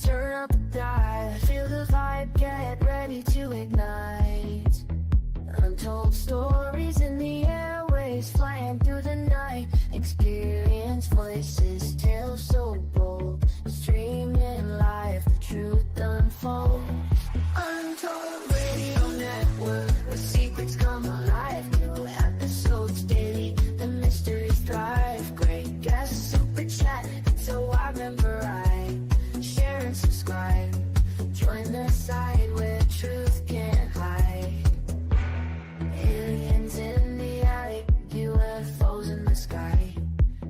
Turn up the dial, feel the vibe, get ready to ignite. Untold stories in the airways, flying through the night. Experience voices, tales so bold. Streaming live, the truth unfolds. Untold Radio Network, where secrets come alive. New episodes daily, the mysteries thrive. Great guests, super chat, so I remember I share and subscribe. Join the side where truth can't hide. Aliens in the attic, UFOs in the sky.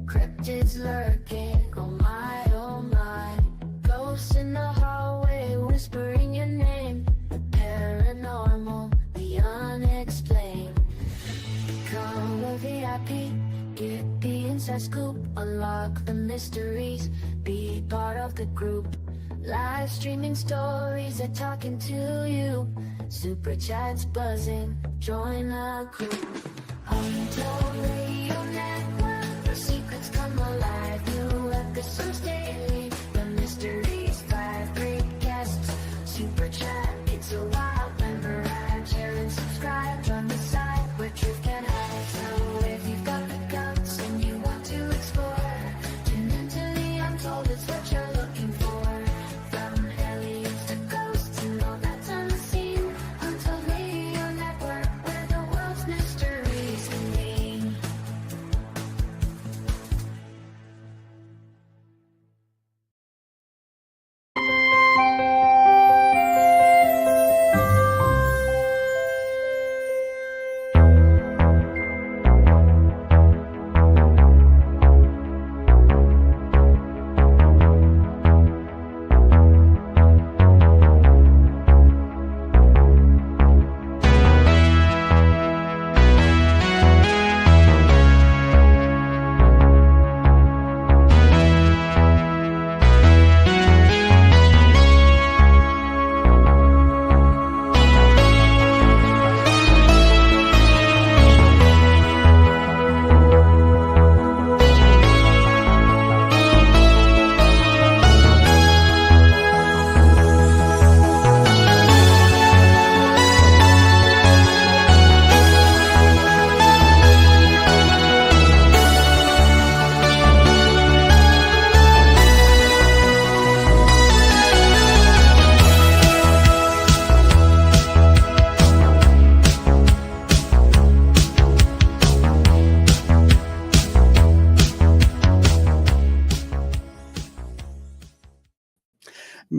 Cryptids lurking, oh my, oh my. Ghosts in the hallway, whispering your name. The paranormal, the unexplained. Become a VIP, get the inside scoop. Unlock the mysteries, be part of the group. Live streaming stories are talking to you. Super chats buzzing, join the group. Untold Radio Network, where secrets come alive. New episodes daily, the mysteries thrive. Great guests, super chat, it's a wild member. Share and subscribe, join the side where truth can hide. So if you've got the guts and you want to explore, tune into the untold, it's what you're looking for. From aliens to ghosts and all that's unseen. Untold Radio Network, where the world's mysteries convene.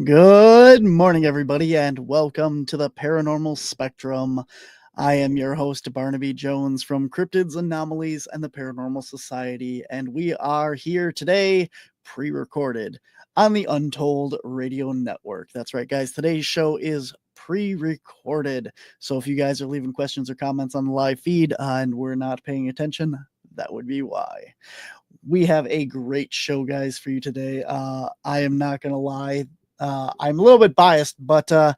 Good morning, everybody, and welcome to the Paranormal Spectrum. I am your host, Barnaby Jones from Cryptids, Anomalies, and the Paranormal Society, and we are here today, pre-recorded, on the Untold Radio Network. That's right, guys. Today's show is pre-recorded, so if you guys are leaving questions or comments on the live feed and we're not paying attention, that would be why. We have a great show, guys, for you today. I am not going to lie. I'm a little bit biased, but I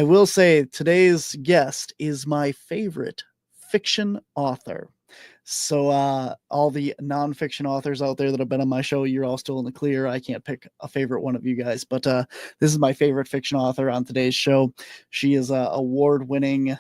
will say today's guest is my favorite fiction author. So all the nonfiction authors out there that have been on my show, you're all still in the clear. I can't pick a favorite one of you guys, but this is my favorite fiction author on today's show. She is award-winning,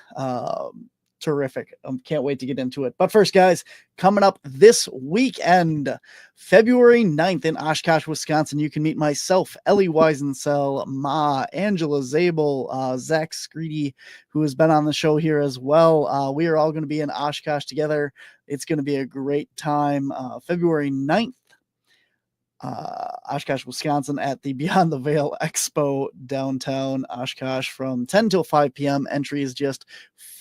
terrific. Can't wait to get into it. But first, guys, coming up this weekend, February 9th in Oshkosh, Wisconsin, you can meet myself, Ellie Weisensell, Ma, Angela Zabel, Zach Screedy, who has been on the show here as well. We are all going to be in Oshkosh together. It's going to be a great time. February 9th, Oshkosh, Wisconsin, at the Beyond the Veil Expo downtown Oshkosh from 10 till 5 p.m. Entry is just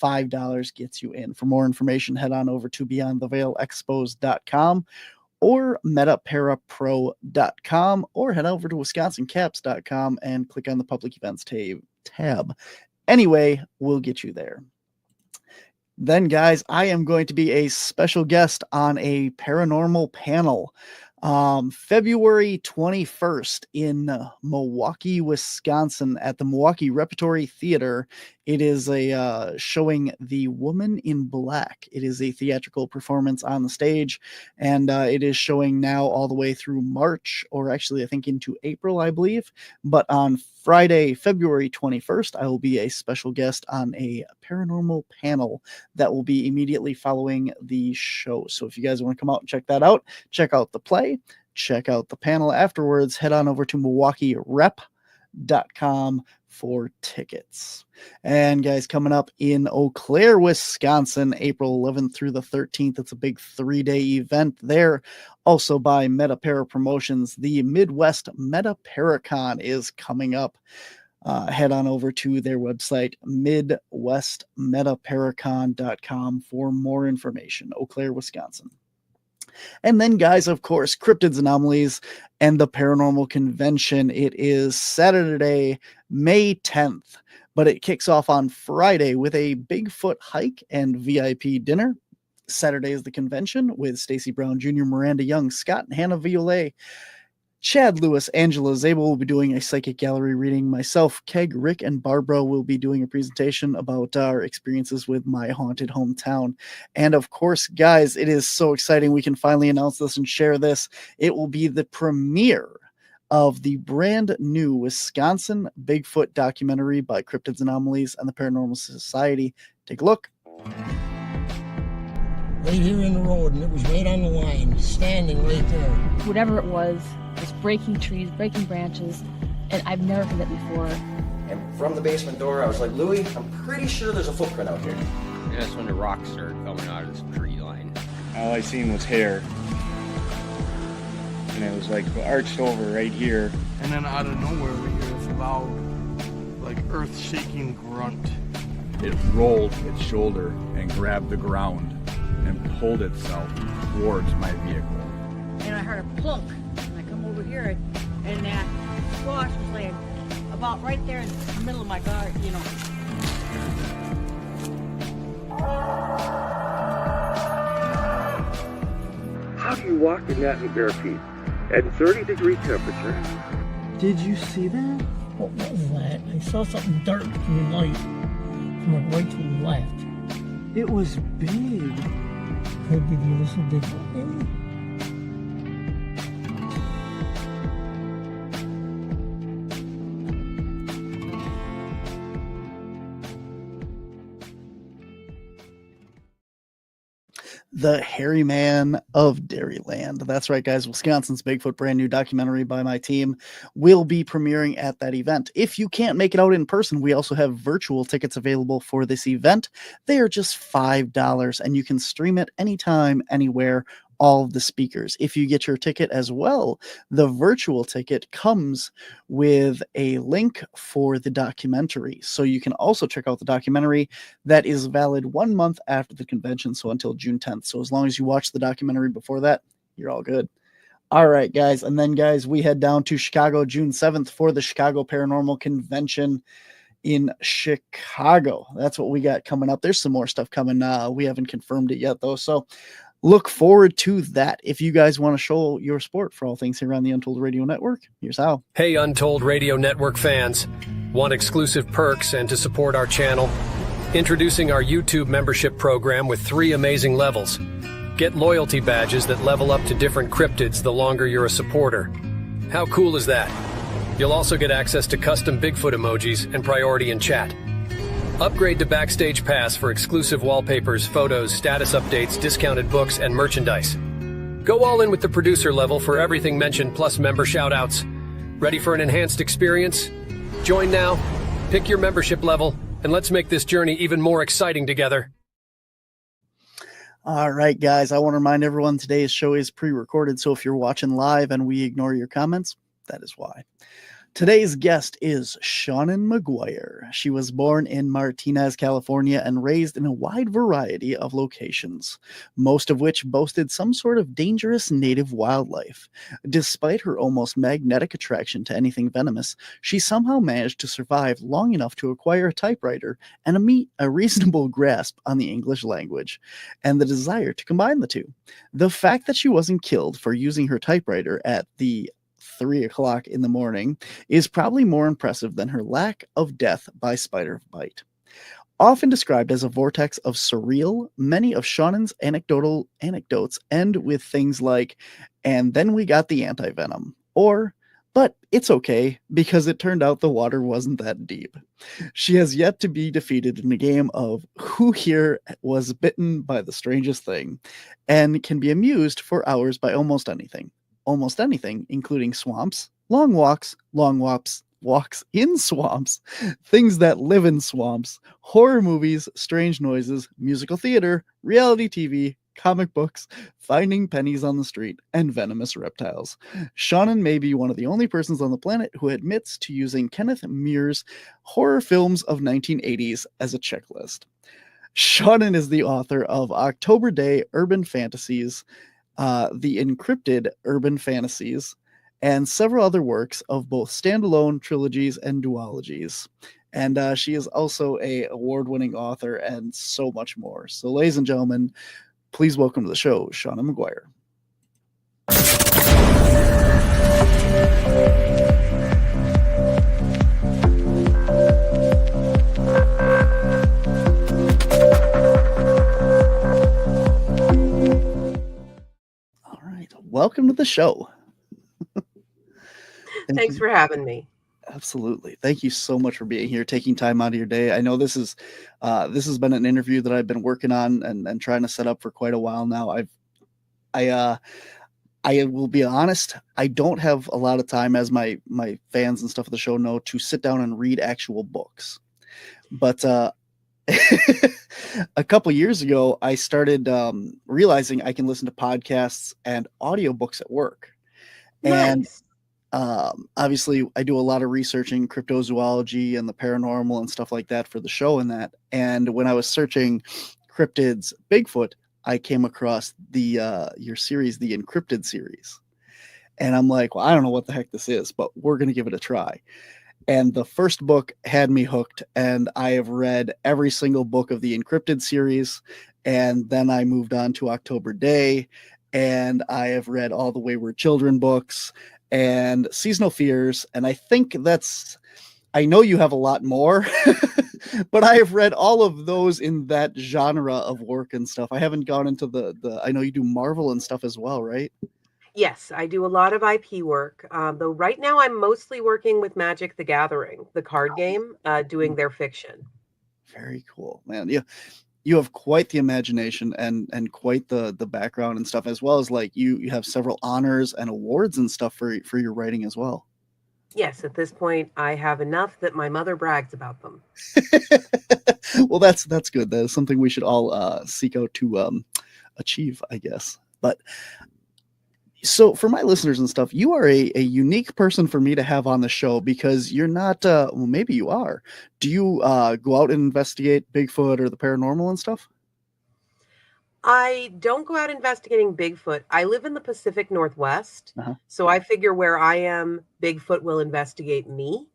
$5, gets you in. For more information, head on over to beyondtheveilexpos.com or metaparapro.com or head over to wisconsincaps.com and click on the public events tab. Anyway, we'll get you there. Then, guys, I am going to be a special guest on a paranormal panel. February 21st in Milwaukee, Wisconsin at the Milwaukee Repertory Theater. It is a showing The Woman in Black. It is a theatrical performance on the stage, and it is showing now all the way through March, or actually I think into April, I believe. But on Friday, February 21st, I will be a special guest on a paranormal panel that will be immediately following the show. So if you guys want to come out and check that out, check out the play, check out the panel afterwards, head on over to MilwaukeeRep.com for tickets. And guys, coming up in Eau Claire, Wisconsin, April 11th through the 13th, it's a big 3-day event there. Also by MetaPara Promotions, the Midwest MetaParacon is coming up. Head on over to their website, midwestmetaparacon.com, for more information. Eau Claire, Wisconsin. And then, guys, of course, Cryptids, Anomalies, and the Paranormal Convention. It is Saturday, May 10th, but it kicks off on Friday with a Bigfoot hike and VIP dinner. Saturday is the convention with Stacy Brown Jr., Miranda Young, Scott and Hannah Violet, Chad Lewis, Angela Zabel will be doing a psychic gallery reading. Myself, Keg, Rick, and Barbara will be doing a presentation about our experiences with my haunted hometown. And of course, guys, it is so exciting. We can finally announce this and share this. It will be the premiere of the brand new Wisconsin Bigfoot documentary by Cryptids, Anomalies, and the Paranormal Society. Take a look. Right here in the road, and it was right on the line, standing right there. Whatever it was breaking trees, breaking branches, and I've never heard that before. And from the basement door, I was like, Louie, I'm pretty sure there's a footprint out here. And that's when the rocks started coming out of this tree line. All I seen was hair. And it was like arched over right here. And then out of nowhere, we hear this loud, like earth-shaking grunt. It rolled its shoulder and grabbed the ground and pulled itself towards my vehicle. And I heard a plunk, and I come over here, and that squash was laying about right there in the middle of my garden, you know. How do you walk in that in bare feet at 30-degree temperature? Did you see that? What was that? I saw something dark in the light from the right to the left. It was big. Could be the little Bigfoot, maybe? The Hairy Man of Dairyland. That's right, guys. Wisconsin's Bigfoot brand new documentary by my team will be premiering at that event. If you can't make it out in person, we also have virtual tickets available for this event. They are just $5, and you can stream it anytime, anywhere, all of the speakers. If you get your ticket as well, the virtual ticket comes with a link for the documentary. So you can also check out the documentary that is valid 1 month after the convention, so until June 10th. So as long as you watch the documentary before that, you're all good. All right, guys. And then, guys, we head down to Chicago June 7th for the Chicago Paranormal Convention in Chicago. That's what we got coming up. There's some more stuff coming. We haven't confirmed it yet, though. So look forward to that. If you guys want to show your support for all things here on the Untold Radio Network, here's how. Hey, Untold Radio Network fans. Want exclusive perks and to support our channel? Introducing our YouTube membership program with 3 amazing levels. Get loyalty badges that level up to different cryptids the longer you're a supporter. How cool is that? You'll also get access to custom Bigfoot emojis and priority in chat. Upgrade to Backstage Pass for exclusive wallpapers, photos, status updates, discounted books, and merchandise. Go all in with the producer level for everything mentioned plus member shoutouts. Ready for an enhanced experience? Join now, pick your membership level, and let's make this journey even more exciting together. All right, guys, I want to remind everyone today's show is pre-recorded, so if you're watching live and we ignore your comments, that is why. Today's guest is Seanan McGuire. She was born in Martinez, California, and raised in a wide variety of locations, most of which boasted some sort of dangerous native wildlife. Despite her almost magnetic attraction to anything venomous, she somehow managed to survive long enough to acquire a typewriter and a reasonable grasp on the English language, and the desire to combine the two. The fact that she wasn't killed for using her typewriter at the 3 o'clock in the morning is probably more impressive than her lack of death by spider bite. Often described as a vortex of surreal, many of Seanan's anecdotes end with things like, "And then we got the anti-venom," or, "But it's okay, because it turned out the water wasn't that deep." She has yet to be defeated in a game of who here was bitten by the strangest thing, and can be amused for hours by almost anything. Almost anything, including swamps, long walks, walks in swamps, things that live in swamps, horror movies, strange noises, musical theater, reality TV, comic books, finding pennies on the street, and venomous reptiles. Seanan may be one of the only persons on the planet who admits to using Kenneth Muir's horror films of 1980s as a checklist. Seanan is the author of October Day Urban Fantasies, The Encrypted Urban Fantasies, and several other works of both standalone trilogies and duologies. And she is also a award-winning author and so much more. So, ladies and gentlemen, please welcome to the show, Seanan McGuire. All right, welcome to the show. Thanks for having me. Absolutely. Thank you so much for being here, taking time out of your day. I know this has been an interview that I've been working on and trying to set up for quite a while now. I will be honest, I don't have a lot of time, as my fans and stuff of the show know, to sit down and read actual books. But a couple years ago, I started realizing I can listen to podcasts and audiobooks at work. Nice. And obviously I do a lot of research in cryptozoology and the paranormal and stuff like that for the show and that. And when I was searching cryptids, Bigfoot, I came across your series, the Encrypted series. And I'm like, well, I don't know what the heck this is, but we're going to give it a try. And the first book had me hooked, and I have read every single book of the Encrypted series. And then I moved on to October Day, and I have read all the Wayward Children books and Seasonal Fears. And I think I know you have a lot more, but I have read all of those in that genre of work and stuff. I haven't gone into I know you do Marvel and stuff as well, right? Yes, I do a lot of IP work. Though right now I'm mostly working with Magic the Gathering, the card game, doing their fiction. Very cool, man. Yeah. You have quite the imagination and quite the background and stuff, as well as like you have several honors and awards and stuff for your writing as well. Yes, at this point I have enough that my mother brags about them. Well, that's good. That is something we should all seek out to achieve, I guess. But so for my listeners and stuff, you are a unique person for me to have on the show, because you're not, well, maybe you are. Do you go out and investigate Bigfoot or the paranormal and stuff? I don't go out investigating Bigfoot. I live in the Pacific Northwest, so I figure where I am, Bigfoot will investigate me.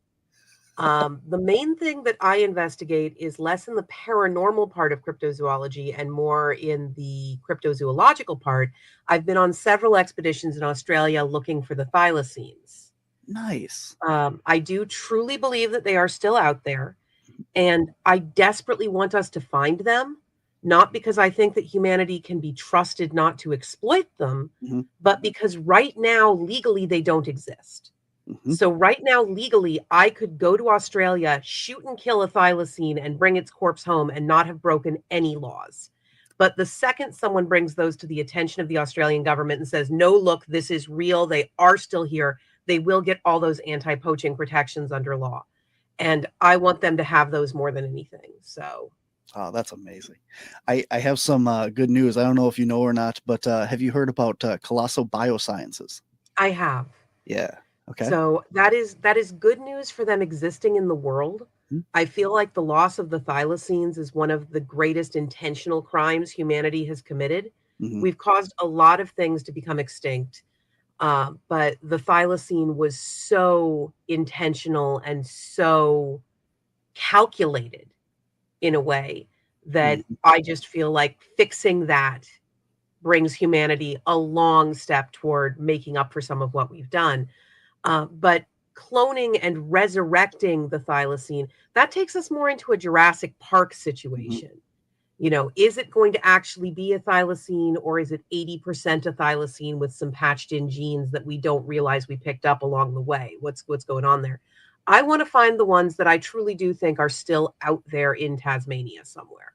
The main thing that I investigate is less in the paranormal part of cryptozoology and more in the cryptozoological part. I've been on several expeditions in Australia looking for the thylacines. Nice. I do truly believe that they are still out there, and I desperately want us to find them, not because I think that humanity can be trusted not to exploit them, but because right now, legally, they don't exist. So right now, legally, I could go to Australia, shoot and kill a thylacine and bring its corpse home and not have broken any laws. But the second someone brings those to the attention of the Australian government and says, no, look, this is real, they are still here, they will get all those anti-poaching protections under law. And I want them to have those more than anything. So. Oh, that's amazing. I have some good news. I don't know if you know or not, but have you heard about Colossal Biosciences? I have. Yeah. Okay. So that is good news for them existing in the world. I feel like the loss of the thylacines is one of the greatest intentional crimes humanity has committed. We've caused a lot of things to become extinct, but the thylacine was so intentional and so calculated in a way that I just feel like fixing that brings humanity a long step toward making up for some of what we've done. But cloning and resurrecting the thylacine, that takes us more into a Jurassic Park situation. You know, is it going to actually be a thylacine, or is it 80% a thylacine with some patched in genes that we don't realize we picked up along the way? What's going on there? I want to find the ones that I truly do think are still out there in Tasmania somewhere.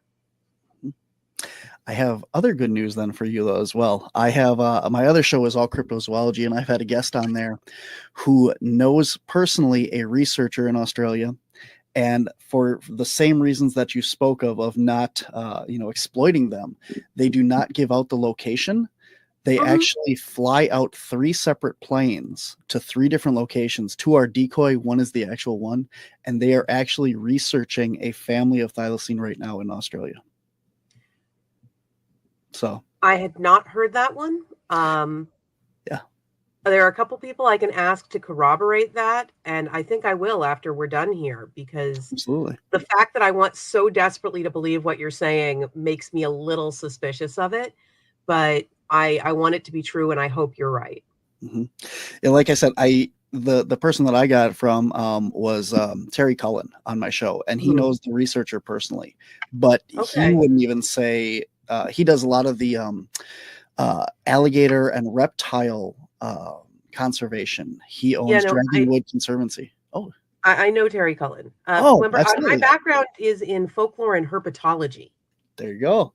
I have other good news then for you though as well. I have my other show is all cryptozoology, and I've had a guest on there who knows personally a researcher in Australia. And for the same reasons that you spoke of not, exploiting them, they do not give out the location. They actually fly out 3 separate planes to 3 different locations. 2 are decoy, 1 is the actual one. And they are actually researching a family of thylacine right now in Australia. So I had not heard that one. Yeah. There are a couple people I can ask to corroborate that, and I think I will after we're done here, because absolutely the fact that I want so desperately to believe what you're saying makes me a little suspicious of it, but I want it to be true, and I hope you're right. Yeah, like I said, the person that I got it from was Terry Cullen on my show, and he knows the researcher personally, but he wouldn't even say he does a lot of the alligator and reptile conservation. He owns Dragonwood Conservancy. Oh, I know Terry Cullen. Remember, my background is in folklore and herpetology. There you go.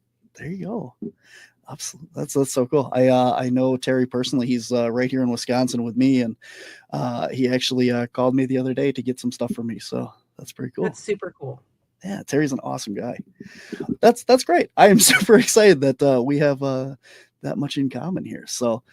Absolutely. That's so cool. I know Terry personally. He's right here in Wisconsin with me, and he actually called me the other day to get some stuff for me. So that's pretty cool. That's super cool. Yeah, Terry's an awesome guy. That's great. I am super excited that we have that much in common here. So,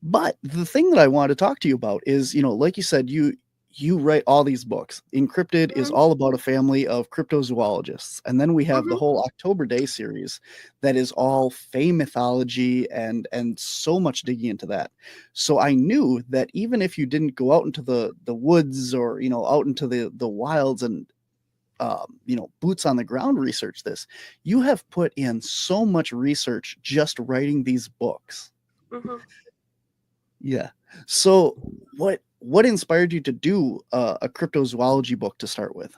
but the thing that I wanted to talk to you about is, like you said, you write all these books. Encrypted is all about a family of cryptozoologists. And then we have the whole October Day series that is all Fey mythology and so much digging into that. So I knew that even if you didn't go out into the woods or, out into the wilds and, boots on the ground research this, you have put in so much research just writing these books. Yeah. So what inspired you to do a cryptozoology book to start with?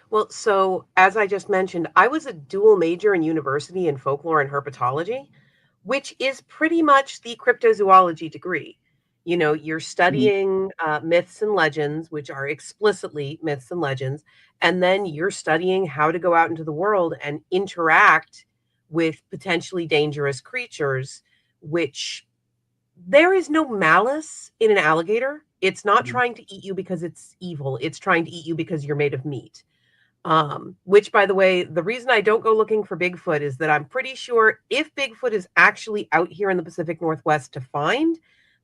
Well, so as I just mentioned, I was a dual major in university in folklore and herpetology, which is pretty much the cryptozoology degree. You're studying myths and legends, which are explicitly myths and legends, and then you're studying how to go out into the world and interact with potentially dangerous creatures, which there is no malice in an alligator. It's not trying to eat you because it's evil. It's trying to eat you because you're made of meat. Which, by the way, the reason I don't go looking for Bigfoot is that I'm pretty sure if Bigfoot is actually out here in the Pacific Northwest to find,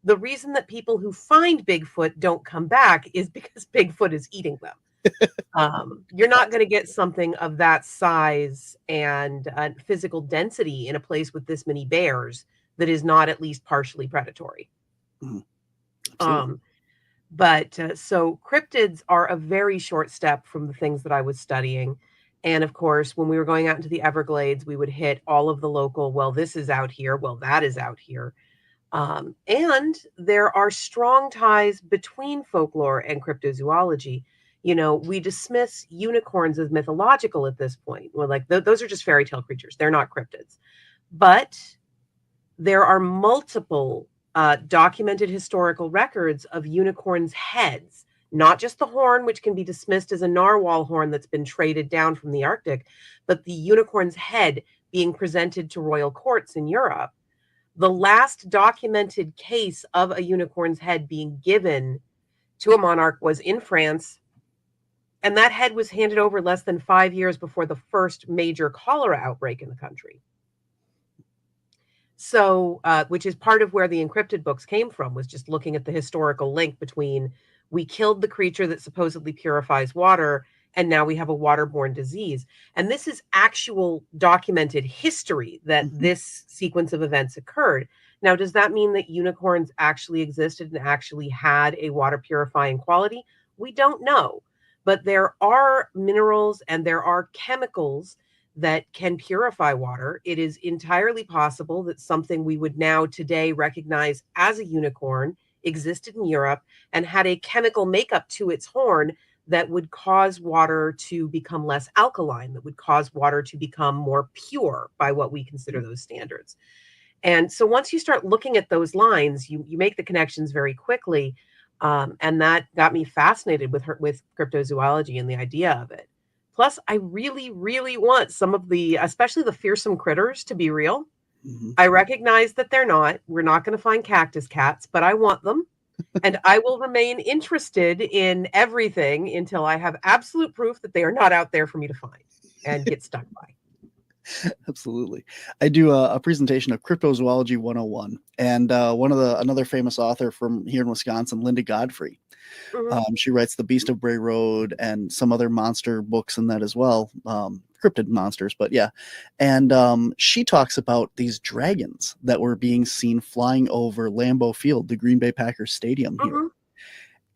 the reason that people who find Bigfoot don't come back is because Bigfoot is eating them. You're not going to get something of that size and physical density in a place with this many bears that is not at least partially predatory. So cryptids are a very short step from the things that I was studying. And of course, when we were going out into the Everglades, we would hit all of the local, well, this is out here, well, that is out here. And there are strong ties between folklore and cryptozoology. We dismiss unicorns as mythological at this point. We're like, those are just fairy tale creatures. They're not cryptids. But there are multiple documented historical records of unicorns' heads, not just the horn, which can be dismissed as a narwhal horn that's been traded down from the Arctic, but the unicorn's head being presented to royal courts in Europe. The last documented case of a unicorn's head being given to a monarch was in France, and that head was handed over less than 5 years before the first major cholera outbreak in the country. So, which is part of where the encrypted books came from, was just looking at the historical link between we killed the creature that supposedly purifies water, and now we have a waterborne disease. And this is actual documented history that this sequence of events occurred. Now, does that mean that unicorns actually existed and actually had a water purifying quality? We don't know. But there are minerals and there are chemicals that can purify water. It is entirely possible that something we would now today recognize as a unicorn existed in Europe and had a chemical makeup to its horn that would cause water to become less alkaline, that would cause water to become more pure by what we consider those standards. And so once you start looking at those lines, you make the connections very quickly. And that got me fascinated with cryptozoology and the idea of it. Plus, I really, really want some of the, especially the fearsome critters, to be real. I recognize that they're not. We're not going to find cactus cats, but I want them. And I will remain interested in everything until I have absolute proof that they are not out there for me to find and get stuck by. Absolutely. I do a presentation of Cryptozoology 101, and another famous author from here in Wisconsin, Linda Godfrey. She writes The Beast of Bray Road and some other monster books in that as well, cryptid monsters, but yeah. And she talks about these dragons that were being seen flying over Lambeau Field, the Green Bay Packers stadium here.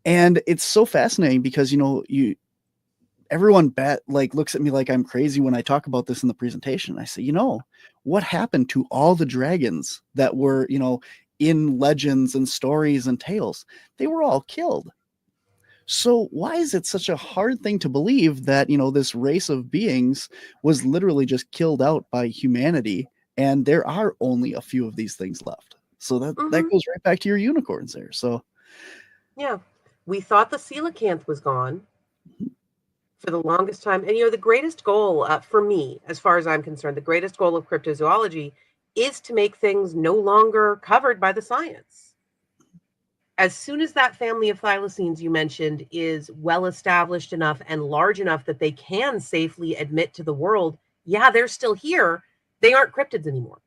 And it's so fascinating because, everyone looks at me like I'm crazy when I talk about this in the presentation. I say, what happened to all the dragons that were, in legends and stories and tales? They were all killed. So why is it such a hard thing to believe that, this race of beings was literally just killed out by humanity, and there are only a few of these things left? So that goes right back to your unicorns there. So yeah, we thought the coelacanth was gone for the longest time. And, the greatest goal for me, as far as I'm concerned, the greatest goal of cryptozoology is to make things no longer covered by the science. As soon as that family of thylacines you mentioned is well established enough and large enough that they can safely admit to the world, yeah, they're still here, they aren't cryptids anymore.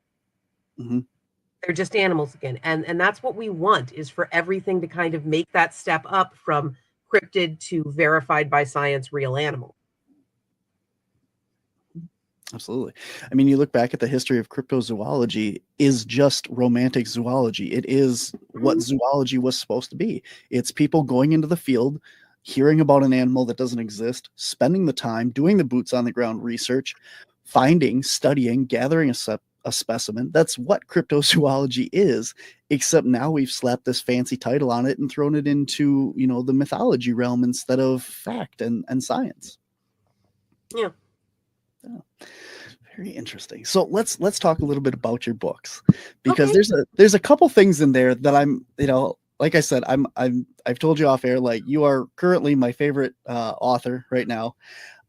They're just animals again. And that's what we want, is for everything to kind of make that step up from cryptid to verified by science real animal. Absolutely. I mean, you look back at the history of cryptozoology is just romantic zoology. It is what zoology was supposed to be. It's people going into the field, hearing about an animal that doesn't exist, spending the time doing the boots on the ground research, finding, studying, gathering a specimen. That's what cryptozoology is, except now we've slapped this fancy title on it and thrown it into, the mythology realm instead of fact and science. Yeah. Very interesting. So let's talk a little bit about your books, because there's a couple things in there that I'm, like I said, I've told you off air, like, you are currently my favorite author right now.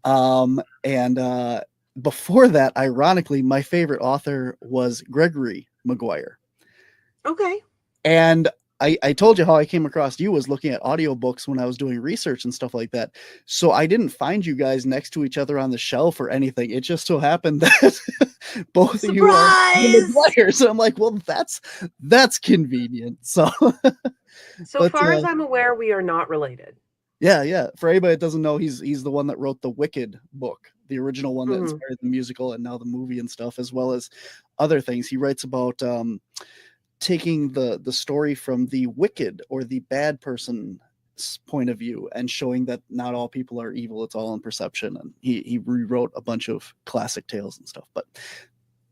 And before that, ironically, my favorite author was Gregory McGuire. Okay. And I told you how I came across you was looking at audiobooks when I was doing research and stuff like that. So I didn't find you guys next to each other on the shelf or anything. It just so happened that both of you are McGuire. So I'm like, well, that's convenient. So far as I'm aware, we are not related. Yeah. For anybody that doesn't know, he's the one that wrote the Wicked book, the original one that inspired the musical and now the movie and stuff, as well as other things. He writes about taking the story from the wicked or the bad person's point of view and showing that not all people are evil. It's all in perception. And he rewrote a bunch of classic tales and stuff, but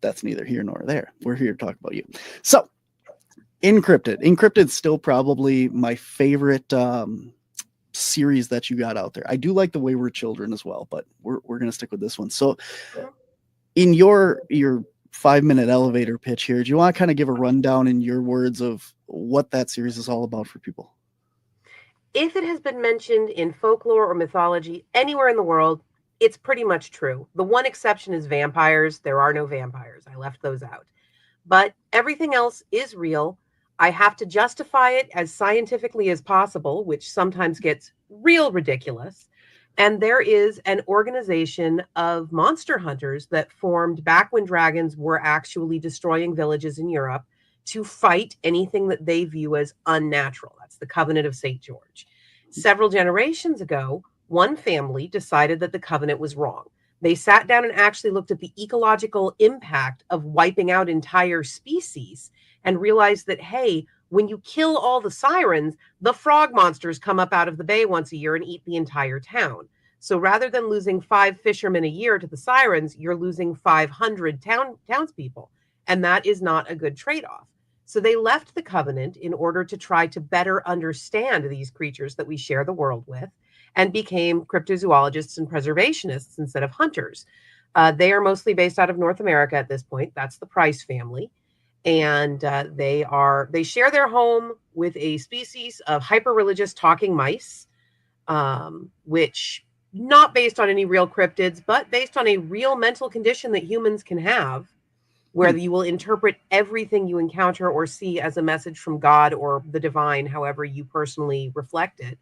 that's neither here nor there. We're here to talk about you. So Encrypted's still probably my favorite series that you got out there. I do like The Wayward Children as well, but we're going to stick with this one. So in your 5-minute elevator pitch here, do you want to kind of give a rundown in your words of what that series is all about for people? If it has been mentioned in folklore or mythology anywhere in the world, it's pretty much true. The one exception is vampires. There are no vampires. I left those out. But everything else is real. I have to justify it as scientifically as possible, which sometimes gets real ridiculous. And there is an organization of monster hunters that formed back when dragons were actually destroying villages in Europe to fight anything that they view as unnatural. That's the Covenant of St. George. Several generations ago, one family decided that the covenant was wrong. They sat down and actually looked at the ecological impact of wiping out entire species and realized that, hey, when you kill all the sirens, the frog monsters come up out of the bay once a year and eat the entire town. So rather than losing 5 fishermen a year to the sirens, you're losing 500 townspeople. And that is not a good trade-off. So they left the covenant in order to try to better understand these creatures that we share the world with, and became cryptozoologists and preservationists instead of hunters. They are mostly based out of North America at this point. That's the Price family. And they share their home with a species of hyper-religious talking mice, which not based on any real cryptids, but based on a real mental condition that humans can have, where you will interpret everything you encounter or see as a message from God or the divine, however you personally reflect it.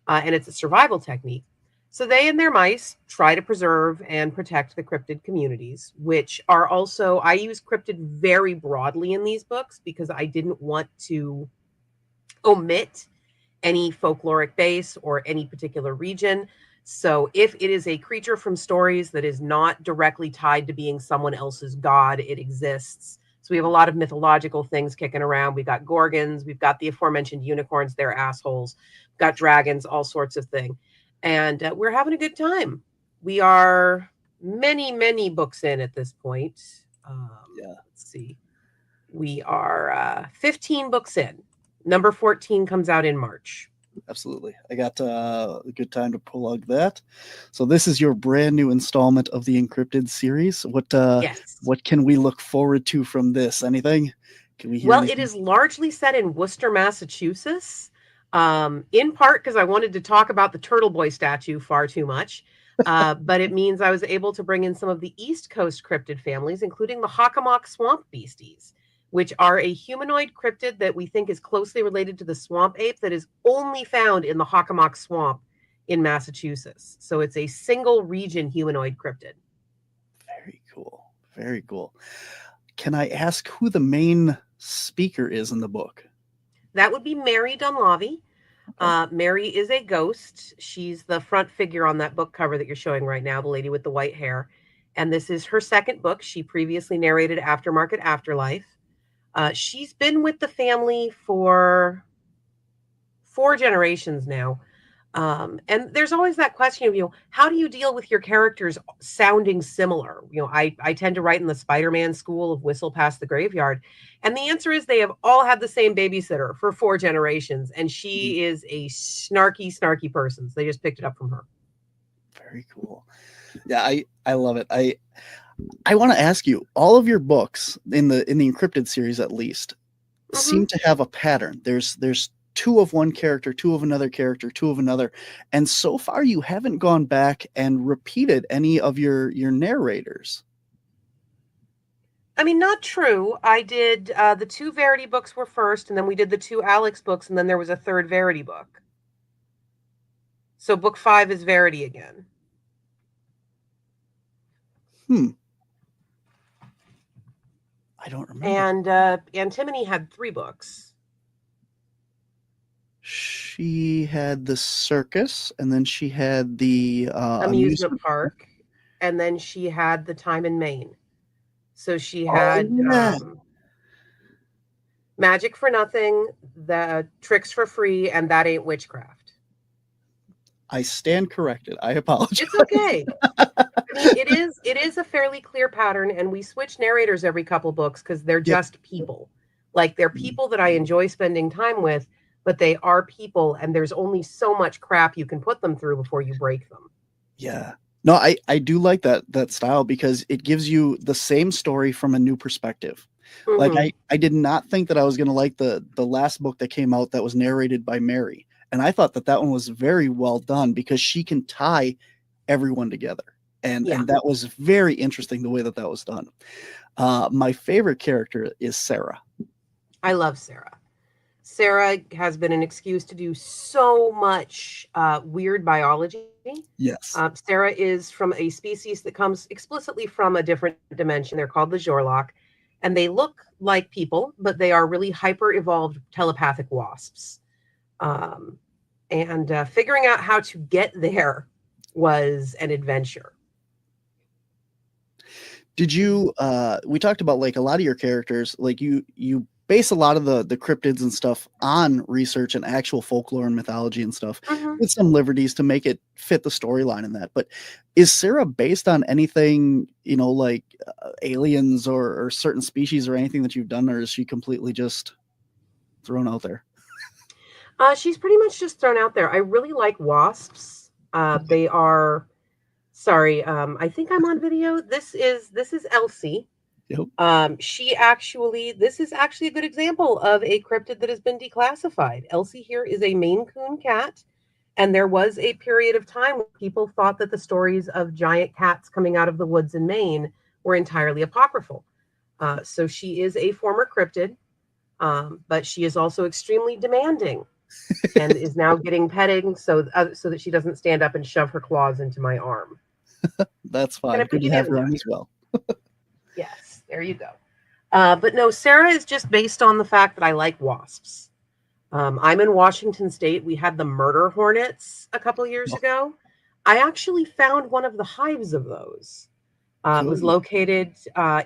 And it's a survival technique. So they and their mice try to preserve and protect the cryptid communities, which are also, I use cryptid very broadly in these books because I didn't want to omit any folkloric base or any particular region. So if it is a creature from stories that is not directly tied to being someone else's god, it exists. So we have a lot of mythological things kicking around. We've got gorgons, we've got the aforementioned unicorns, they're assholes, we've got dragons, all sorts of things. And we're having a good time. We are many books in at this point. Let's see. We are 15 books in. Number 14 comes out in March. Absolutely. I got a good time to plug that. So this is your brand new installment of the Encrypted series. What can we look forward to from this? Anything? Can we hear anything? It is largely set in Worcester, Massachusetts. In part because I wanted to talk about the Turtle Boy statue far too much. But it means I was able to bring in some of the East Coast cryptid families, including the Hockomock swamp beasties, which are a humanoid cryptid that we think is closely related to the swamp ape that is only found in the Hockomock swamp in Massachusetts. So it's a single region humanoid cryptid. Very cool. Very cool. Can I ask who the main speaker is in the book? That would be Mary Dunlavey. Okay. Mary is a ghost. She's the front figure on that book cover that you're showing right now, the lady with the white hair. And this is her second book. She previously narrated Aftermarket Afterlife. She's been with the family for 4 generations now. And there's always that question of, how do you deal with your characters sounding similar? I tend to write in the Spider-Man school of Whistle Past the Graveyard. And the answer is they have all had the same babysitter for 4 generations. And she is a snarky person. So they just picked it up from her. Very cool. Yeah, I love it. I want to ask you, all of your books in the Encrypted series, at least, seem to have a pattern. There's 2 of one character, 2 of another character, 2 of another. And so far you haven't gone back and repeated any of your narrators. I mean, not true. I did the 2 Verity books were first, and then we did the 2 Alex books, and then there was a 3rd Verity book. So book 5 is Verity again. I don't remember. And Antimony had 3 books. She had the circus, and then she had the amusement park, and then she had the time in Maine. So she had Magic for Nothing, the Tricks for Free, and That Ain't Witchcraft. I stand corrected. I apologize. It's okay. I mean, it is a fairly clear pattern, and we switch narrators every couple books because they're just people. Like, they're people that I enjoy spending time with, but they are people, and there's only so much crap you can put them through before you break them. Yeah. No, I do like that style because it gives you the same story from a new perspective. Like, I did not think that I was going to like the last book that came out that was narrated by Mary. And I thought that one was very well done because she can tie everyone together. And that was very interesting the way that was done. My favorite character is Sarah. I love Sarah. Sarah has been an excuse to do so much weird biology. Yes. Sarah is from a species that comes explicitly from a different dimension. They're called the Jorlock, and they look like people, but they are really hyper-evolved telepathic wasps. And figuring out how to get there was an adventure. Did you, we talked about like a lot of your characters, like you base a lot of the cryptids and stuff on research and actual folklore and mythology and stuff, with some liberties to make it fit the storyline in that. But is Sarah based on anything, like aliens or certain species or anything that you've done, or is she completely just thrown out there? She's pretty much just thrown out there. I really like wasps. They are, sorry, I think I'm on video. This is Elsie. Yep. This is actually a good example of a cryptid that has been declassified. Elsie here is a Maine Coon cat, and there was a period of time where people thought that the stories of giant cats coming out of the woods in Maine were entirely apocryphal. So she is a former cryptid, but she is also extremely demanding and is now getting petting so that she doesn't stand up and shove her claws into my arm. That's fine. Good to have her on as well. Yes, there you go. But no, Sarah is just based on the fact that I like wasps. I'm in Washington State. We had the murder hornets a couple years ago. I actually found one of the hives of those. It was located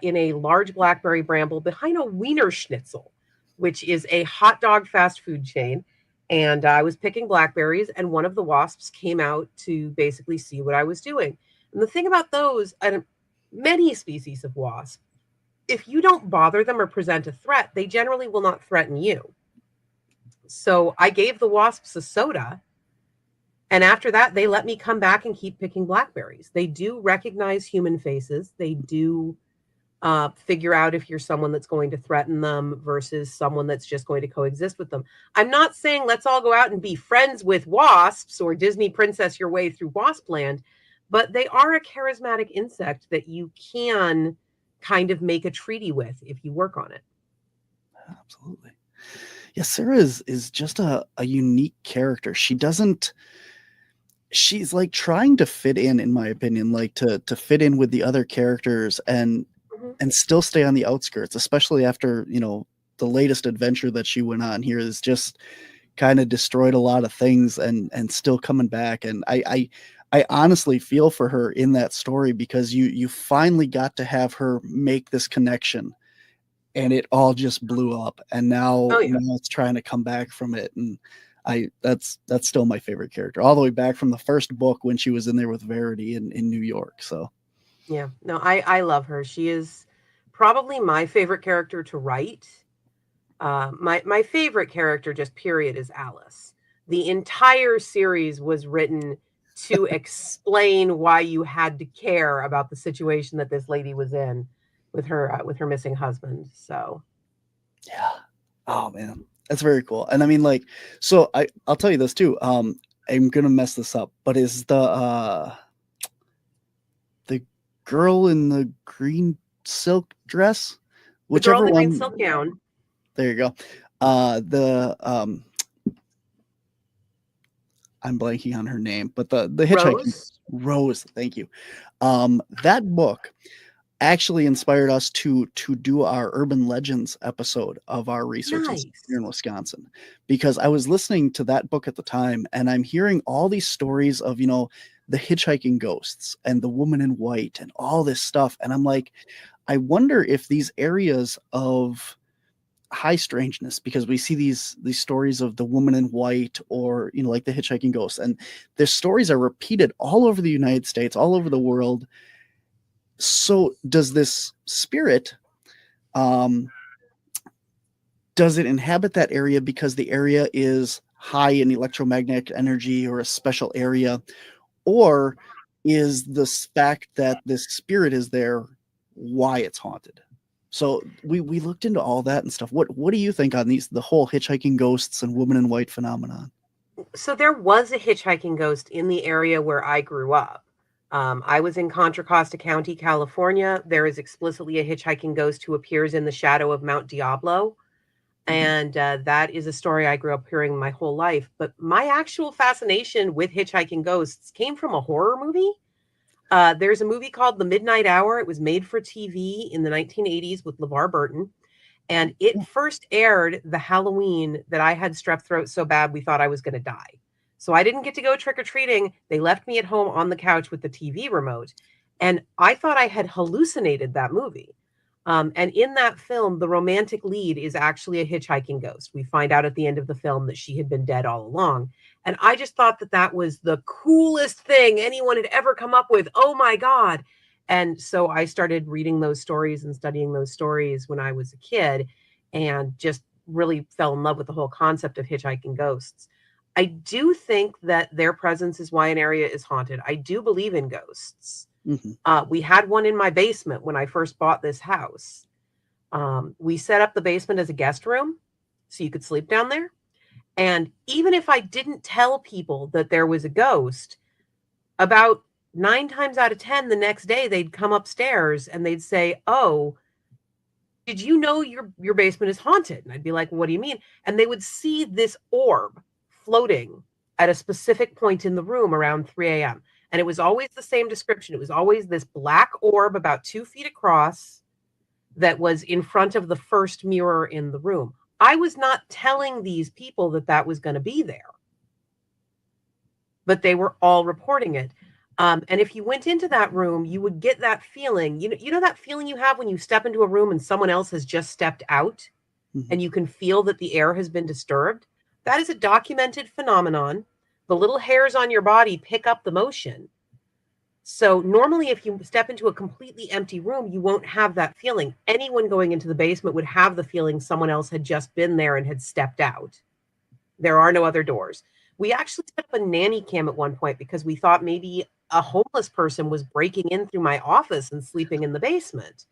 in a large blackberry bramble behind a Wiener Schnitzel, which is a hot dog fast food chain. And I was picking blackberries, and one of the wasps came out to basically see what I was doing. And the thing about those, and many species of wasp, if you don't bother them or present a threat, they generally will not threaten you. So I gave the wasps a soda, and after that, they let me come back and keep picking blackberries. They do recognize human faces. They do figure out if you're someone that's going to threaten them versus someone that's just going to coexist with them. I'm not saying let's all go out and be friends with wasps or Disney princess your way through waspland, but they are a charismatic insect that you can kind of make a treaty with if you work on it. Absolutely. Yeah, Sarah is just a unique character. She's like trying to fit in my opinion, like to fit in with the other characters and still stay on the outskirts, especially after, the latest adventure that she went on here is just kind of destroyed a lot of things and still coming back. And I honestly feel for her in that story because you finally got to have her make this connection and it all just blew up. And now it's trying to come back from it. And that's still my favorite character all the way back from the first book when she was in there with Verity in New York. So yeah, no, I love her. She is probably my favorite character to write. My favorite character, just period, is Alice. The entire series was written to explain why you had to care about the situation that this lady was in with her missing husband. So, yeah. Oh man, that's very cool. And I mean, like, so I'll tell you this too. I'm gonna mess this up, but is the girl in the green silk dress, whichever one, green silk gown. There you go. I'm blanking on her name, but the hitchhiking Rose. Thank you. That book actually inspired us to do our urban legends episode of our research here in Wisconsin, because I was listening to that book at the time and I'm hearing all these stories of, the hitchhiking ghosts and the woman in white and all this stuff. And I'm like, I wonder if these areas of high strangeness, because we see these stories of the woman in white or, like the hitchhiking ghosts, and their stories are repeated all over the United States, all over the world. So does this spirit, does it inhabit that area because the area is high in electromagnetic energy or a special area? Or is the fact that this spirit is there why it's haunted? So we looked into all that and stuff. What do you think on the whole hitchhiking ghosts and woman in white phenomenon? So there was a hitchhiking ghost in the area where I grew up. I was in Contra Costa County, California. There is explicitly a hitchhiking ghost who appears in the shadow of Mount Diablo. And that is a story I grew up hearing my whole life. But my actual fascination with hitchhiking ghosts came from a horror movie. There's a movie called The Midnight Hour. It was made for TV in the 1980s with LeVar Burton. And it first aired the Halloween that I had strep throat so bad we thought I was going to die. So I didn't get to go trick-or-treating. They left me at home on the couch with the TV remote. And I thought I had hallucinated that movie. And in that film, the romantic lead is actually a hitchhiking ghost. We find out at the end of the film that she had been dead all along. And I just thought that that was the coolest thing anyone had ever come up with. Oh my God. And so I started reading those stories and studying those stories when I was a kid, and just really fell in love with the whole concept of hitchhiking ghosts. I do think that their presence is why an area is haunted. I do believe in ghosts. We had one in my basement when I first bought this house. We set up the basement as a guest room so you could sleep down there. And even if I didn't tell people that there was a ghost, about 9 times out of 10 the next day, they'd come upstairs and they'd say, "Oh, did you know your basement is haunted?" And I'd be like, "What do you mean?" And they would see this orb floating at a specific point in the room around 3 a.m. And it was always the same description. It was always this black orb about 2 feet across that was in front of the first mirror in the room. I was not telling these people that that was going to be there, but they were all reporting it. And if you went into that room, you would get that feeling. You know that feeling you have when you step into a room and someone else has just stepped out, and you can feel that the air has been disturbed? That is a documented phenomenon. The little hairs on your body pick up the motion. So normally if you step into a completely empty room, you won't have that feeling. Anyone going into the basement would have the feeling someone else had just been there and had stepped out. There are no other doors. We actually set up a nanny cam at one point because we thought maybe a homeless person was breaking in through my office and sleeping in the basement.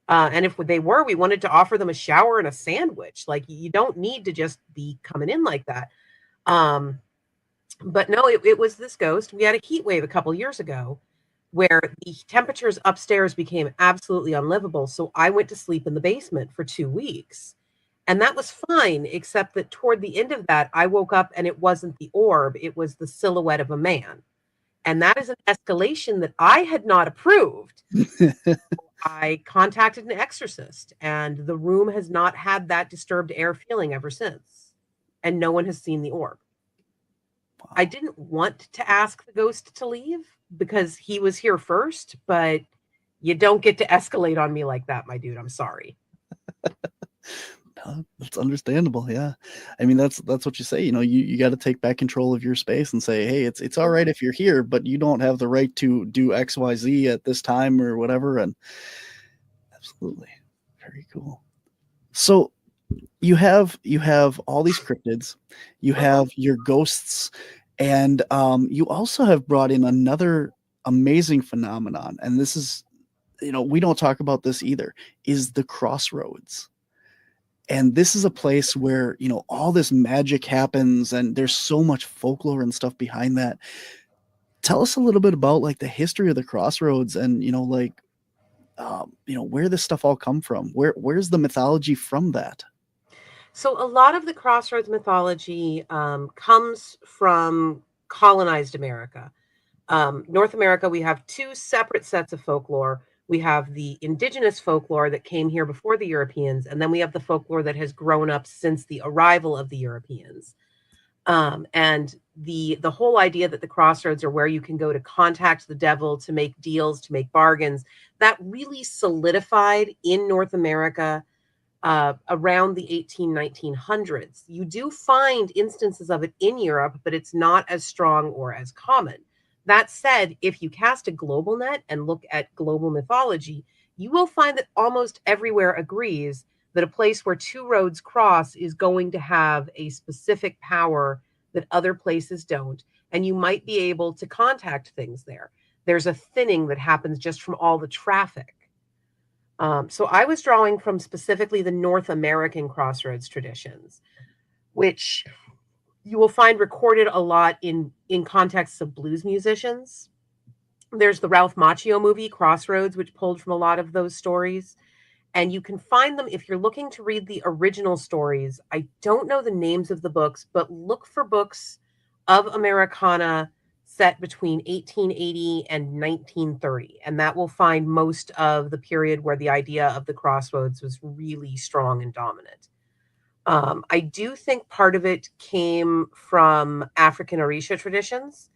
And if they were, we wanted to offer them a shower and a sandwich. Like, you don't need to just be coming in like that. But no, it was this ghost. We had a heat wave a couple years ago where the temperatures upstairs became absolutely unlivable. So I went to sleep in the basement for 2 weeks. And that was fine, except that toward the end of that, I woke up and it wasn't the orb. It was the silhouette of a man. And that is an escalation that I had not approved. I contacted an exorcist, and the room has not had that disturbed air feeling ever since. And no one has seen the orb. Wow. I didn't want to ask the ghost to leave because he was here first, but you don't get to escalate on me like that, my dude. I'm sorry. No, that's understandable. Yeah. I mean, that's what you say, you got to take back control of your space and say, hey, it's all right if you're here, but you don't have the right to do XYZ at this time or whatever. And absolutely. Very cool. So you have all these cryptids, you have your ghosts, and you also have brought in another amazing phenomenon. And this is, we don't talk about this either, is the crossroads. And this is a place where, all this magic happens, and there's so much folklore and stuff behind that. Tell us a little bit about like the history of the crossroads and, where this stuff all come from. Where's the mythology from that? So a lot of the crossroads mythology comes from colonized America. North America, we have 2 separate sets of folklore. We have the indigenous folklore that came here before the Europeans, and then we have the folklore that has grown up since the arrival of the Europeans. And the whole idea that the crossroads are where you can go to contact the devil, to make deals, to make bargains, that really solidified in North America around the 1900s. You do find instances of it in Europe, but it's not as strong or as common. That said, if you cast a global net and look at global mythology, you will find that almost everywhere agrees that a place where 2 roads cross is going to have a specific power that other places don't, and you might be able to contact things there. There's a thinning that happens just from all the traffic. So I was drawing from specifically the North American crossroads traditions, which you will find recorded a lot in contexts of blues musicians. There's the Ralph Macchio movie, Crossroads, which pulled from a lot of those stories. And you can find them if you're looking to read the original stories. I don't know the names of the books, but look for books of Americana set between 1880 and 1930. And that will find most of the period where the idea of the crossroads was really strong and dominant. I do think part of it came from African Orisha traditions.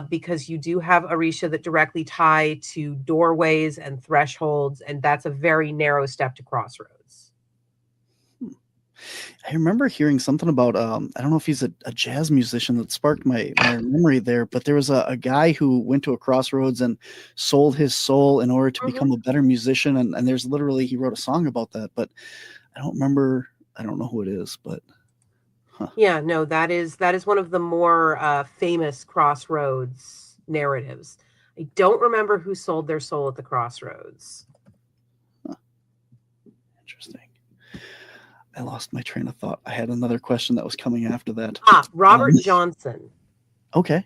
because you do have orisha that directly tie to doorways and thresholds, and that's a very narrow step to crossroads. I remember hearing something about I don't know if he's a jazz musician that sparked my memory there, but there was a guy who went to a crossroads and sold his soul in order to become a better musician, and there's literally, he wrote a song about that, but I don't know who it is, but yeah, no, that is one of the more famous crossroads narratives. I don't remember who sold their soul at the crossroads. Interesting. I lost my train of thought. I had another question that was coming after that. Robert Johnson. Okay.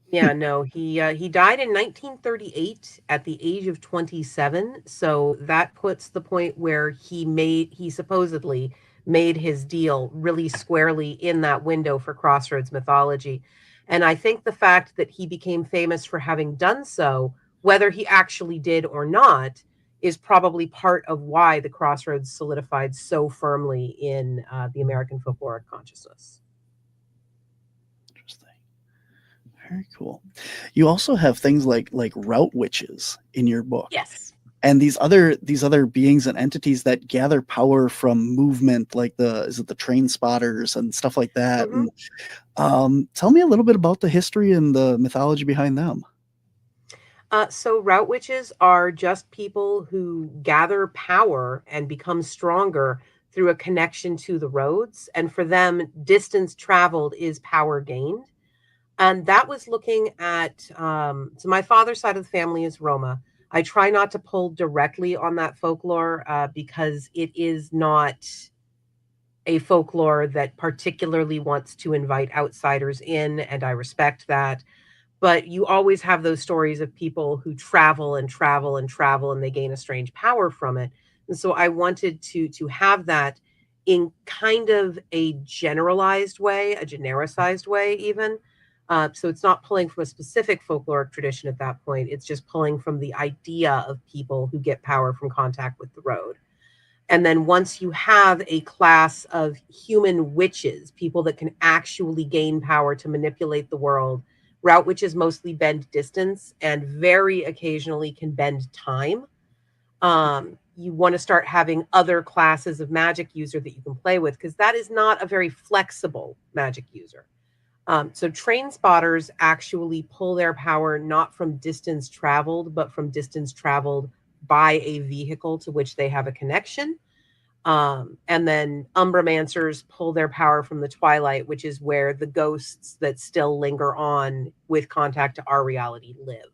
Yeah, no, he died in 1938 at the age of 27. So that puts the point where he supposedly made his deal really squarely in that window for crossroads mythology. And I think the fact that he became famous for having done so, whether he actually did or not, is probably part of why the crossroads solidified so firmly in the American folkloric consciousness. Interesting. Very cool. You also have things like route witches in your book. Yes. And these other beings and entities that gather power from movement, like the train spotters and stuff like that. And, tell me a little bit about the history and the mythology behind them. So route witches are just people who gather power and become stronger through a connection to the roads. And for them, distance traveled is power gained. And that was looking at, so my father's side of the family is Roma. I try not to pull directly on that folklore because it is not a folklore that particularly wants to invite outsiders in, and I respect that. But you always have those stories of people who travel and travel and travel, and they gain a strange power from it. And so I wanted to have that in kind of a generalized way, a genericized way even. So it's not pulling from a specific folkloric tradition at that point. It's just pulling from the idea of people who get power from contact with the road. And then once you have a class of human witches, people that can actually gain power to manipulate the world, route witches mostly bend distance and very occasionally can bend time. You want to start having other classes of magic user that you can play with, because that is not a very flexible magic user. So train spotters actually pull their power not from distance traveled, but from distance traveled by a vehicle to which they have a connection. And then umbramancers pull their power from the twilight, which is where the ghosts that still linger on with contact to our reality live.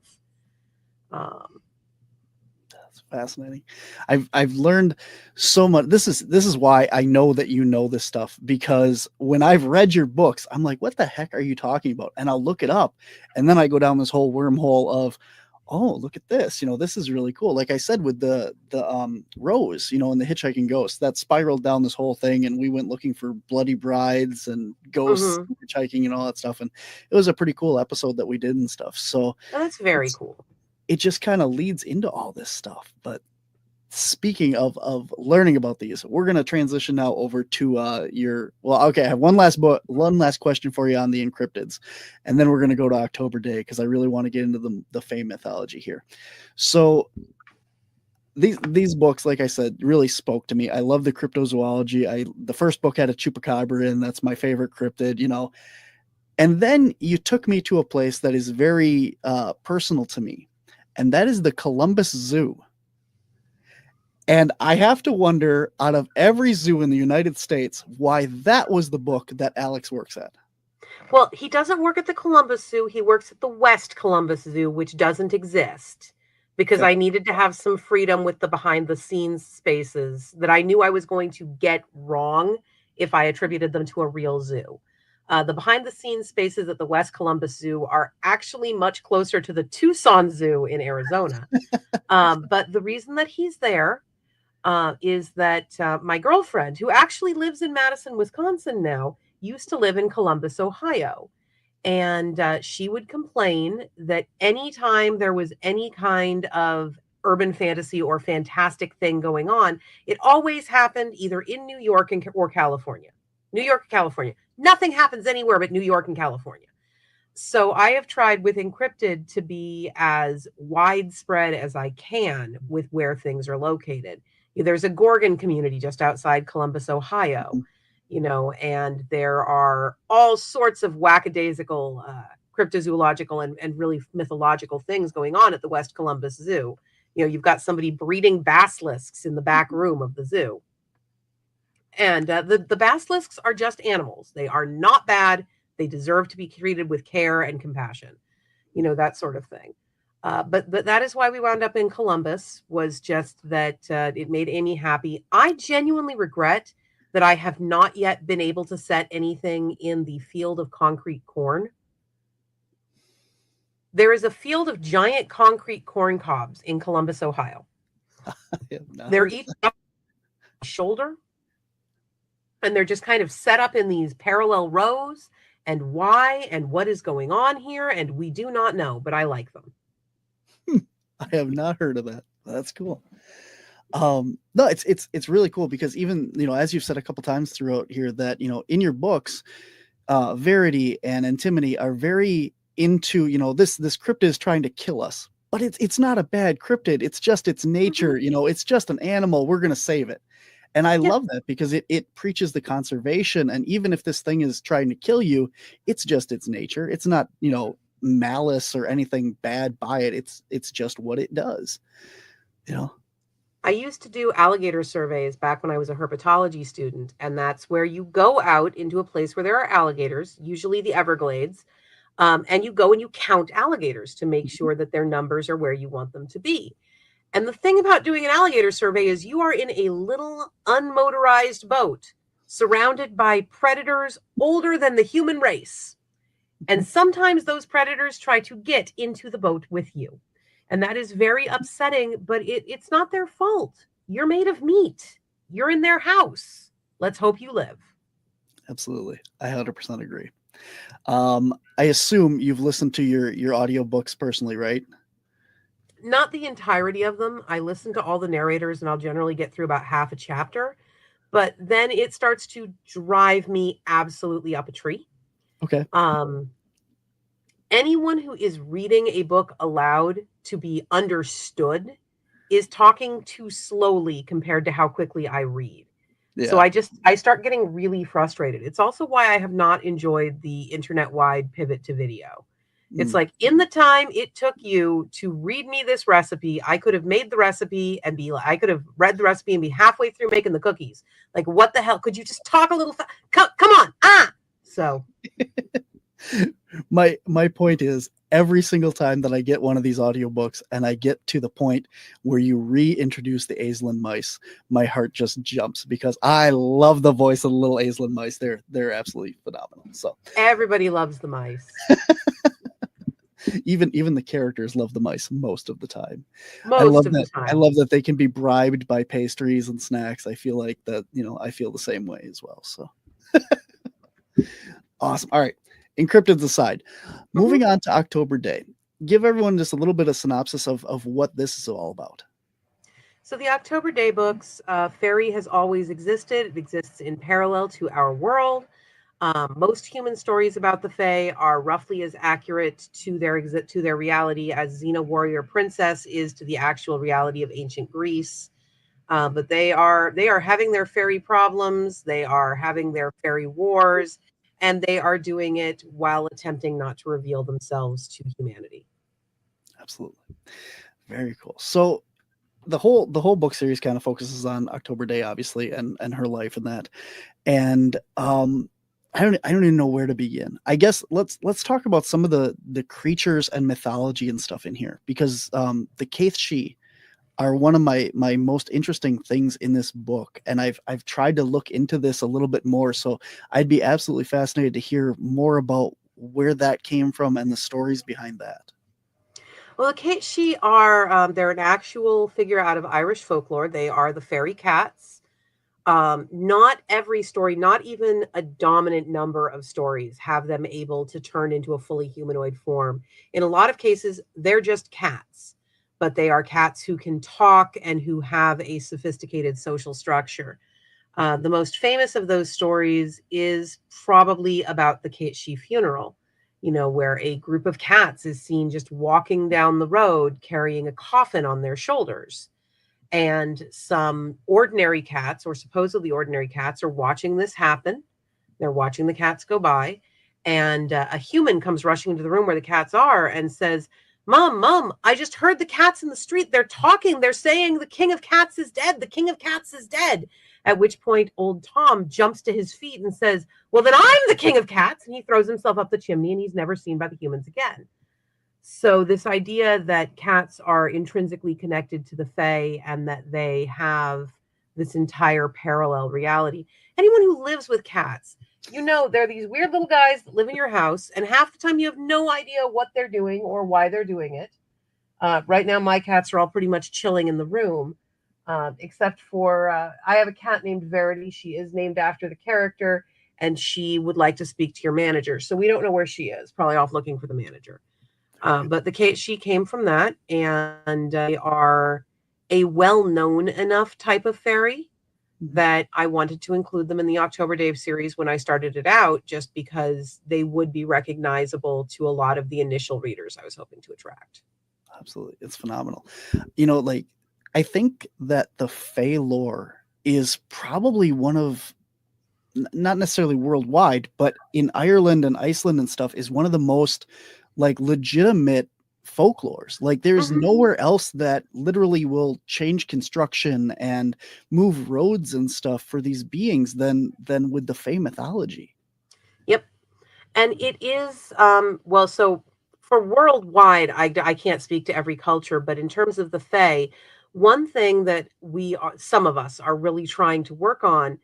That's fascinating. I've learned so much. This is why I know that you know this stuff, because when I've read your books, I'm like, what the heck are you talking about? And I'll look it up, and then I go down this whole wormhole of, oh, look at this. This is really cool. Like I said, with the Rose, and the hitchhiking ghost, that spiraled down this whole thing. And we went looking for bloody brides and ghosts, hitchhiking and all that stuff. And it was a pretty cool episode that we did and stuff. So that's very cool. It just kind of leads into all this stuff. But speaking of learning about these, we're going to transition now over to I have one last question for you on the Encryptids, and then we're going to go to October Day, because I really want to get into the Fae mythology here. So these books, like I said, really spoke to me. I love the cryptozoology. The first book had a chupacabra in, that's my favorite cryptid, and then you took me to a place that is very personal to me, and that is the Columbus Zoo. And I have to wonder, out of every zoo in the United States, why that was the book that Alex works at. Well, he doesn't work at the Columbus Zoo. He works at the West Columbus Zoo, which doesn't exist, because I needed to have some freedom with the behind the scenes spaces that I knew I was going to get wrong if I attributed them to a real zoo. The behind the scenes spaces at the West Columbus Zoo are actually much closer to the Tucson Zoo in Arizona. But the reason that he's there is that my girlfriend, who actually lives in Madison, Wisconsin now, used to live in Columbus, Ohio. And she would complain that anytime there was any kind of urban fantasy or fantastic thing going on, it always happened either in New York or California. New York or California. Nothing happens anywhere but New York and California. So I have tried with Encrypted to be as widespread as I can with where things are located. There's a Gorgon community just outside Columbus, Ohio, and there are all sorts of wackadaisical, cryptozoological and really mythological things going on at the West Columbus Zoo. You've got somebody breeding basilisks in the back room of the zoo. And the basilisks are just animals. They are not bad. They deserve to be treated with care and compassion, that sort of thing. But that is why we wound up in Columbus, was just that it made Amy happy. I genuinely regret that I have not yet been able to set anything in the field of concrete corn. There is a field of giant concrete corn cobs in Columbus, Ohio. They're each shoulder, and they're just kind of set up in these parallel rows. And why and what is going on here, and we do not know, but I like them. I have not heard of that. That's cool. No, it's really cool because even, as you've said a couple times throughout here, that, in your books, Verity and Antimony are very into, this cryptid is trying to kill us, but it's not a bad cryptid. It's just its nature. It's just an animal. We're going to save it. And I love that because it preaches the conservation. And even if this thing is trying to kill you, it's just its nature. It's not, malice or anything bad by it. It's just what it does. I used to do alligator surveys back when I was a herpetology student. And that's where you go out into a place where there are alligators, usually the Everglades. And you go and you count alligators to make sure that their numbers are where you want them to be. And the thing about doing an alligator survey is you are in a little unmotorized boat surrounded by predators older than the human race. And sometimes those predators try to get into the boat with you. And that is very upsetting, but it's not their fault. You're made of meat. You're in their house. Let's hope you live. Absolutely. I 100% agree. I assume you've listened to your audiobooks personally, right? Not the entirety of them. I listen to all the narrators and I'll generally get through about half a chapter, but then it starts to drive me absolutely up a tree. Okay. Anyone who is reading a book aloud to be understood is talking too slowly compared to how quickly I read. Yeah. So I start getting really frustrated. It's also why I have not enjoyed the internet-wide pivot to video. It's like, in the time it took you to read me this recipe, I could have made the recipe and I could have read the recipe and be halfway through making the cookies. Like, what the hell? Could you just talk a little come on. So my point is, every single time that I get one of these audiobooks and I get to the point where you reintroduce the Aislinn mice, my heart just jumps because I love the voice of the little Aislinn mice. They're absolutely phenomenal. So everybody loves the mice. Even the characters love the mice most of the time. I love that they can be bribed by pastries and snacks. I feel like that, I feel the same way as well. So awesome. All right. Encrypted aside, moving on to October Day, give everyone just a little bit of synopsis of what this is all about. So the October Day books, fairy has always existed. It exists in parallel to our world. Most human stories about the Fae are roughly as accurate to their reality as Xena Warrior Princess is to the actual reality of ancient Greece. But they are having their fairy problems. They are having their fairy wars. And they are doing it while attempting not to reveal themselves to humanity. Absolutely. Very cool. So the whole book series kind of focuses on October Day, obviously, and her life and that. And I don't even know where to begin. I guess let's talk about some of the creatures and mythology and stuff in here, because the Caithshi are one of my most interesting things in this book. And I've tried to look into this a little bit more. So I'd be absolutely fascinated to hear more about where that came from and the stories behind that. Well, the Caithshi are, they're an actual figure out of Irish folklore. They are the fairy cats. Not every story, not even a dominant number of stories have them able to turn into a fully humanoid form. In a lot of cases, they're just cats. But they are cats who can talk and who have a sophisticated social structure. The most famous of those stories is probably about the Kate Shee funeral, where a group of cats is seen just walking down the road carrying a coffin on their shoulders. And some ordinary cats, or supposedly ordinary cats, are watching this happen. They're watching the cats go by. And a human comes rushing into the room where the cats are and says, Mom, I just heard the cats in the street. They're talking. They're saying the king of cats is dead. The king of cats is dead. At which point old Tom jumps to his feet and says, well, then I'm the king of cats. And he throws himself up the chimney and he's never seen by the humans again. So this idea that cats are intrinsically connected to the Fae and that they have this entire parallel reality. Anyone who lives with cats, there are these weird little guys that live in your house, and half the time you have no idea what they're doing or why they're doing it. Right now, my cats are all pretty much chilling in the room, except for I have a cat named Verity. She is named after the character, and she would like to speak to your manager. So we don't know where she is, probably off looking for the manager. But she came from that, and they are a well-known enough type of fairy that I wanted to include them in the October Dave series when I started it out, just because they would be recognizable to a lot of the initial readers I was hoping to attract. Absolutely. It's phenomenal. I think that the Fae lore is probably one of, not necessarily worldwide, but in Ireland and Iceland and stuff, is one of the most legitimate folklores. There's nowhere else that literally will change construction and move roads and stuff for these beings than with the Fae mythology. Yep. And it is so for worldwide, I can't speak to every culture, but in terms of the Fae, one thing that some of us are really trying to work on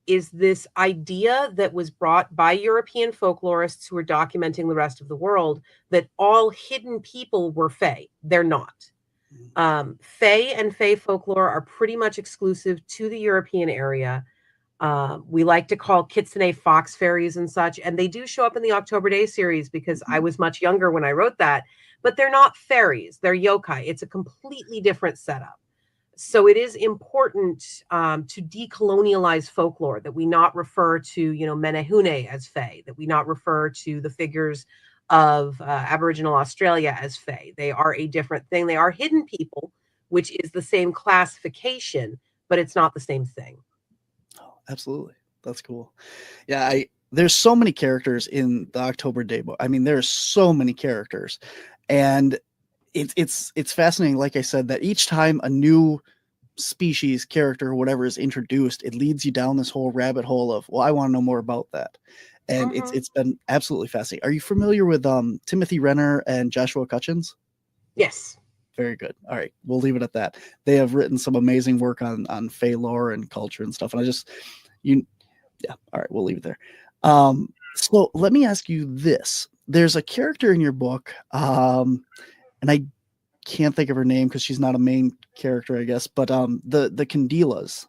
is this idea that was brought by European folklorists who were documenting the rest of the world, that all hidden people were Fae. They're not. Fae and Fae folklore are pretty much exclusive to the European area. We like to call kitsune fox fairies and such, and they do show up in the October Day series because I was much younger when I wrote that, but they're not fairies. They're yokai. It's a completely different setup. So it is important to decolonialize folklore, that we not refer to, Menehune as Fae, that we not refer to the figures of Aboriginal Australia as Fae. They are a different thing. They are hidden people, which is the same classification, but it's not the same thing. Oh, absolutely. That's cool. Yeah, there's so many characters in the October Day book. I mean, there's so many characters, and it's fascinating, like I said, that each time a new species, character, or whatever is introduced, it leads you down this whole rabbit hole of, well, I want to know more about that. And it's been absolutely fascinating. Are you familiar with Timothy Renner and Joshua Cutchins? Yes. Very good. All right, we'll leave it at that. They have written some amazing work on Fae lore and culture and stuff. And all right, we'll leave it there. So let me ask you this. There's a character in your book, and I can't think of her name because she's not a main character, I guess, but the Candelas.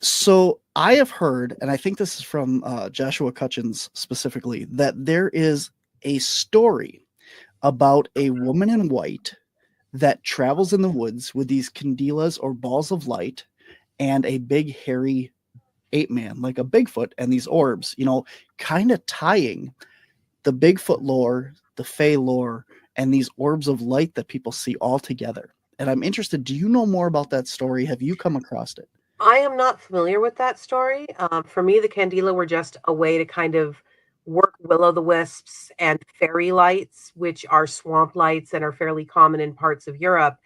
So I have heard, and I think this is from Joshua Cutchins specifically, that there is a story about a woman in white that travels in the woods with these candelas or balls of light and a big hairy ape man, like a Bigfoot, and these orbs, kind of tying the Bigfoot lore, the Fae lore, and these orbs of light that people see all together. And I'm interested, do you know more about that story? Have you come across it? I am not familiar with that story. For me, the Candela were just a way to kind of work will-o'-the-wisps and fairy lights, which are swamp lights and are fairly common in parts of Europe,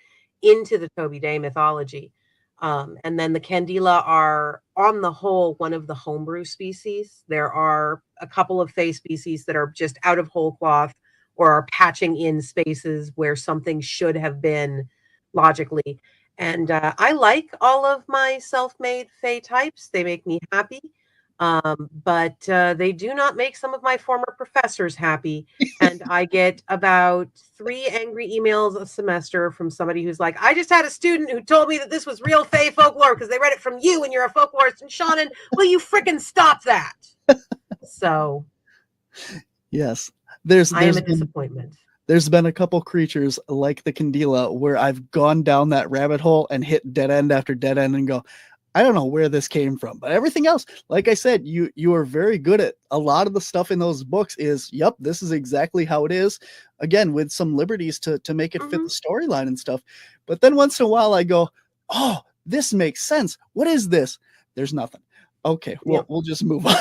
into the Toby Day mythology. And then the Candela are, on the whole, one of the homebrew species. There are a couple of Fae species that are just out of whole cloth or are patching in spaces where something should have been logically. And I like all of my self-made Fae types. They make me happy. But they do not make some of my former professors happy. And I get about 3 angry emails a semester from somebody who's like, I just had a student who told me that this was real Fae folklore because they read it from you and you're a folklorist. And Shannon, will you frickin' stop that? So yes, I am a disappointment. there's been a couple creatures like the Candela where I've gone down that rabbit hole and hit dead end after dead end and go, I don't know where this came from, but everything else, like I said, you are very good at a lot of the stuff in those books is, yep, this is exactly how it is. Again, with some liberties to make it fit the storyline and stuff. But then once in a while I go, oh, this makes sense. What is this? There's nothing. Okay, we'll just move on.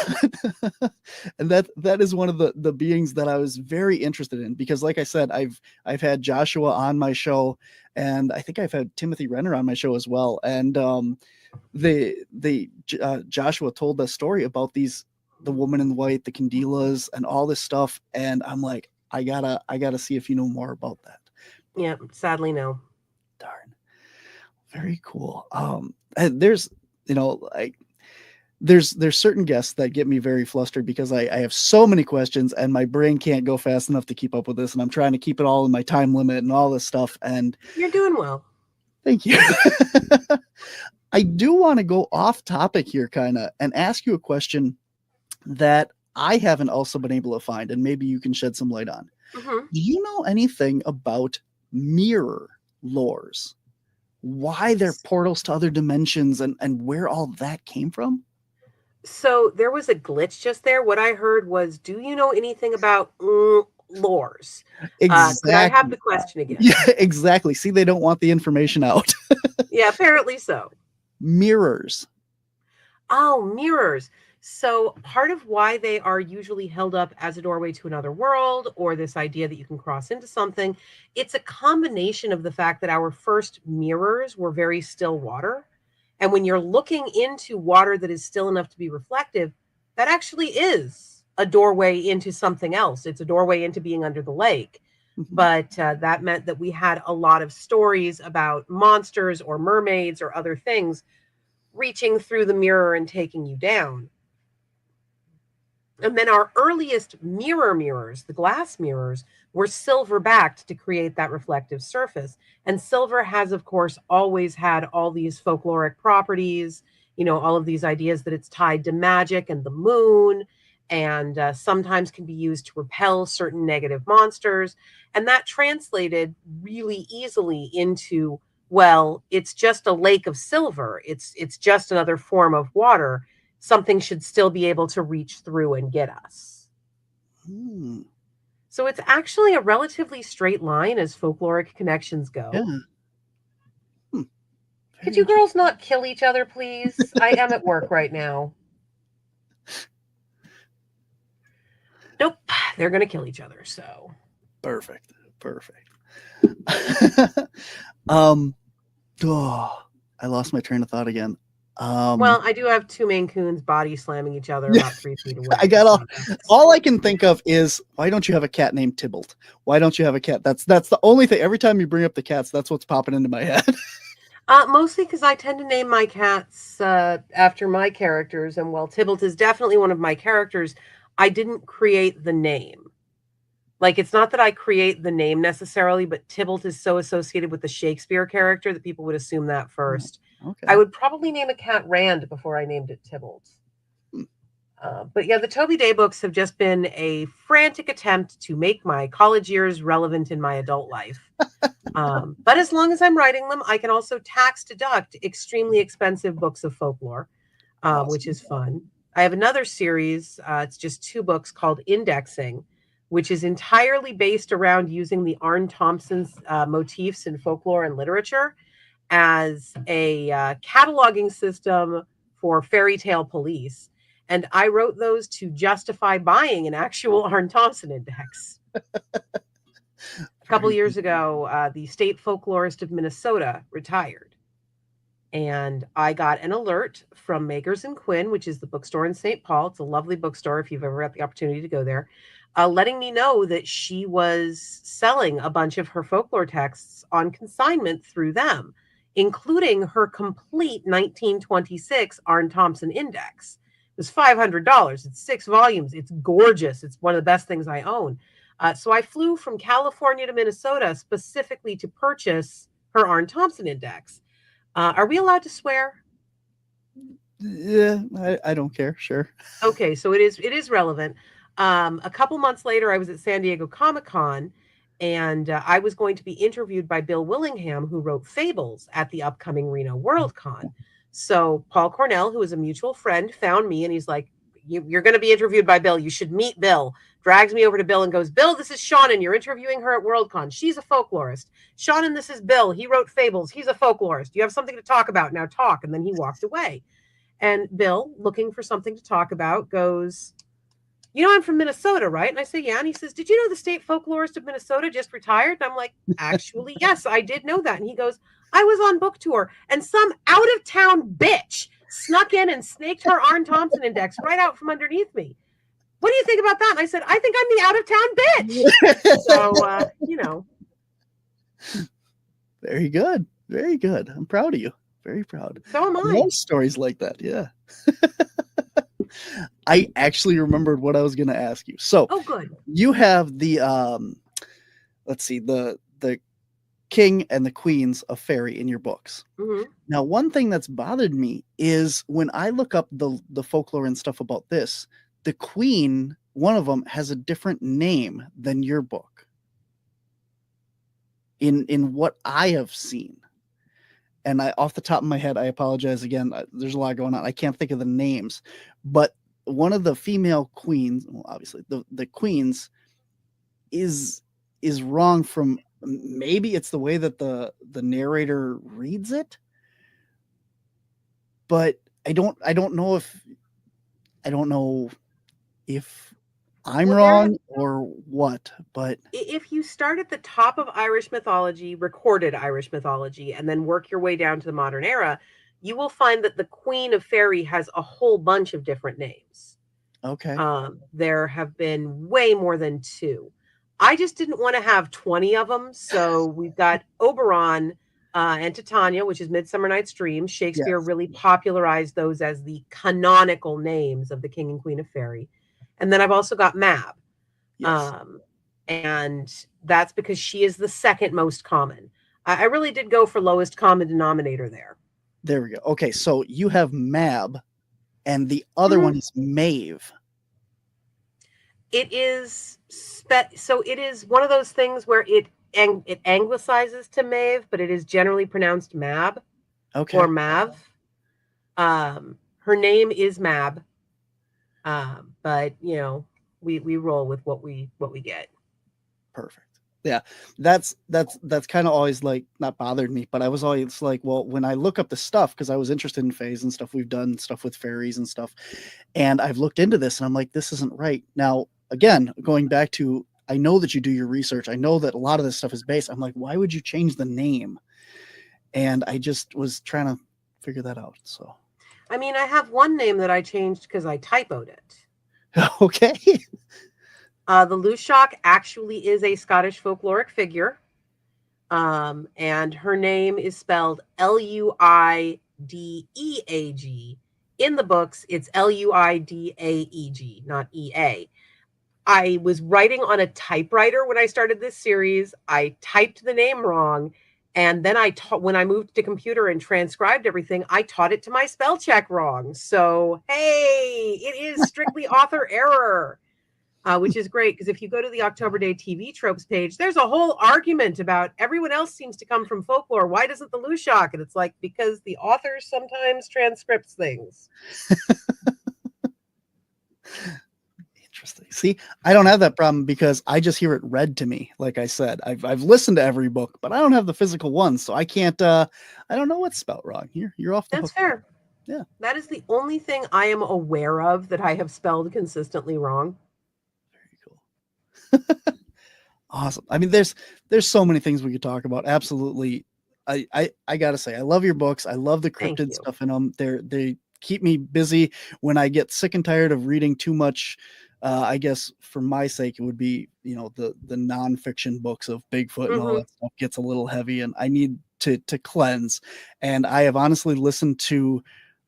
And that is one of the beings that I was very interested in, because like I said, I've had Joshua on my show, and I think I've had Timothy Renner on my show as well. And Joshua told the story about the woman in white, the Candelas, and all this stuff, and I'm like, I gotta see if you know more about that. Yeah, sadly no. Darn. Very cool. And there's there's certain guests that get me very flustered because I have so many questions and my brain can't go fast enough to keep up with this, and I'm trying to keep it all in my time limit and all this stuff. And you're doing well. Thank you. I do want to go off topic here kind of and ask you a question that I haven't also been able to find, and maybe you can shed some light on. Do you know anything about mirror lores? Why they're portals to other dimensions and where all that came from? So there was a glitch just there. What I heard was, do you know anything about lores? Exactly. Could I have the question again? Yeah, exactly. See, they don't want the information out. Yeah, apparently so. Mirrors. Oh, mirrors. So part of why they are usually held up as a doorway to another world, or this idea that you can cross into something, it's a combination of the fact that our first mirrors were very still water. And when you're looking into water that is still enough to be reflective, that actually is a doorway into something else. It's a doorway into being under the lake. But that meant that we had a lot of stories about monsters or mermaids or other things reaching through the mirror and taking you down. And then our earliest mirrors, the glass mirrors, were silver backed to create that reflective surface. And silver has, of course, always had all these folkloric properties, all of these ideas that it's tied to magic and the moon, and sometimes can be used to repel certain negative monsters. And that translated really easily into, well, it's just a lake of silver. It's just another form of water. Something should still be able to reach through and get us. So it's actually a relatively straight line as folkloric connections go. Yeah. Could you girls not kill each other, please? I am at work right now. Nope, they're going to kill each other, so. Perfect. I lost my train of thought again. Well, I do have two Maine Coons body slamming each other about 3 feet away. I got all I can think of is, why don't you have a cat named Tybalt? Why don't you have a cat? That's the only thing. Every time you bring up the cats, that's what's popping into my head. Mostly because I tend to name my cats after my characters, and while Tybalt is definitely one of my characters, I didn't create the name. Like, it's not that I create the name necessarily, but Tybalt is so associated with the Shakespeare character that people would assume that first. Okay. I would probably name a cat Rand before I named it Tybalt. But yeah, the Toby Day books have just been a frantic attempt to make my college years relevant in my adult life. But as long as I'm writing them, I can also tax deduct extremely expensive books of folklore, which is fun. I have another series. It's just 2 books called Indexing, which is entirely based around using the Arne Thompson's motifs in folklore and literature as a cataloging system for fairy tale police. And I wrote those to justify buying an actual Arne Thompson index. A couple years ago, the state folklorist of Minnesota retired. And I got an alert from Makers and Quinn, which is the bookstore in St. Paul. It's a lovely bookstore if you've ever had the opportunity to go there, letting me know that she was selling a bunch of her folklore texts on consignment through them, including her complete 1926 Arne Thompson index. It was $500. It's 6 volumes. It's gorgeous. It's one of the best things I own. So I flew from California to Minnesota specifically to purchase her Arne Thompson index. Are we allowed to swear? Yeah, I don't care. Sure. Okay, so it is relevant. A couple months later, I was at San Diego Comic-Con, And I was going to be interviewed by Bill Willingham, who wrote Fables at the upcoming Reno Worldcon. So Paul Cornell, who is a mutual friend, found me and he's like, you're going to be interviewed by Bill. You should meet Bill. Drags me over to Bill and goes, Bill, this is Seanan. You're interviewing her at Worldcon. She's a folklorist. Seanan, this is Bill. He wrote Fables. He's a folklorist. You have something to talk about. Now talk. And then he walked away. And Bill, looking for something to talk about, goes, you know, I'm from Minnesota, right? And I say, yeah. And he says, did you know the state folklorist of Minnesota just retired? And I'm like, actually, yes, I did know that. And he goes, I was on book tour and some out of town bitch snuck in and snaked her Arn Thompson index right out from underneath me. What do you think about that? And I said, I think I'm the out of town bitch. So, you know. Very good. Very good. I'm proud of you. Very proud. So am I. Love stories like that. Yeah. I actually remembered what I was going to ask you. So, oh, good. You have the, let's see, the king and the queens of fairy in your books. Mm-hmm. Now, one thing that's bothered me is when I look up the folklore and stuff about this, the queen, one of them has a different name than your book. In what I have seen. And I, off the top of my head, I apologize again. There's a lot going on. I can't think of the names, but one of the female queens, well, obviously the queens is wrong from, maybe it's the way that the narrator reads it, but I don't know if I'm wrong or what, but if you start at the top of Irish mythology, recorded Irish mythology, and then work your way down to the modern era, you will find that the Queen of Fairy has a whole bunch of different names. Okay. There have been way more than 2. I just didn't want to have 20 of them. So we've got Oberon and Titania, which is Midsummer Night's Dream. Shakespeare really popularized those as the canonical names of the King and Queen of Fairy. And then I've also got Mab. Yes. And that's because she is the second most common. I really did go for lowest common denominator there. There we go. Okay, so you have Mab, and the other one is Maeve. It is so it is one of those things where it anglicizes to Maeve, but it is generally pronounced Mab. Okay. Or Mav. Her name is Mab. But you know, we roll with what we get. Perfect. Yeah, that's kind of always like not bothered me, but I was always like, well, when I look up the stuff, because I was interested in fays and stuff, we've done stuff with fairies and stuff, and I've looked into this and I'm like, this isn't right. Now, again, going back to, I know that you do your research. I know that a lot of this stuff is based. I'm like, why would you change the name? And I just was trying to figure that out. So, I mean, I have one name that I changed because I typoed it. Okay. The Lushak actually is a Scottish folkloric figure. And her name is spelled Luideag. In the books, it's Luidaeg, not EA. I was writing on a typewriter when I started this series. I typed the name wrong. And then when I moved to computer and transcribed everything, I taught it to my spell check wrong. So, hey, it is strictly author error. Which is great, because if you go to the October Day TV tropes page, there's a whole argument about everyone else seems to come from folklore. Why doesn't the Lushak? And it's like, because the author sometimes transcripts things. Interesting. See, I don't have that problem because I just hear it read to me. Like I said, I've listened to every book, but I don't have the physical one, so I can't. I don't know what's spelled wrong here. You're off the hook. That's fair. Yeah, that is the only thing I am aware of that I have spelled consistently wrong. Awesome. I mean, there's so many things we could talk about. Absolutely. I gotta say, I love your books. I love the cryptid stuff in them. They keep me busy when I get sick and tired of reading too much. I guess for my sake, it would be, you know, the nonfiction books of Bigfoot and all that stuff gets a little heavy, and I need to cleanse. And I have honestly listened to,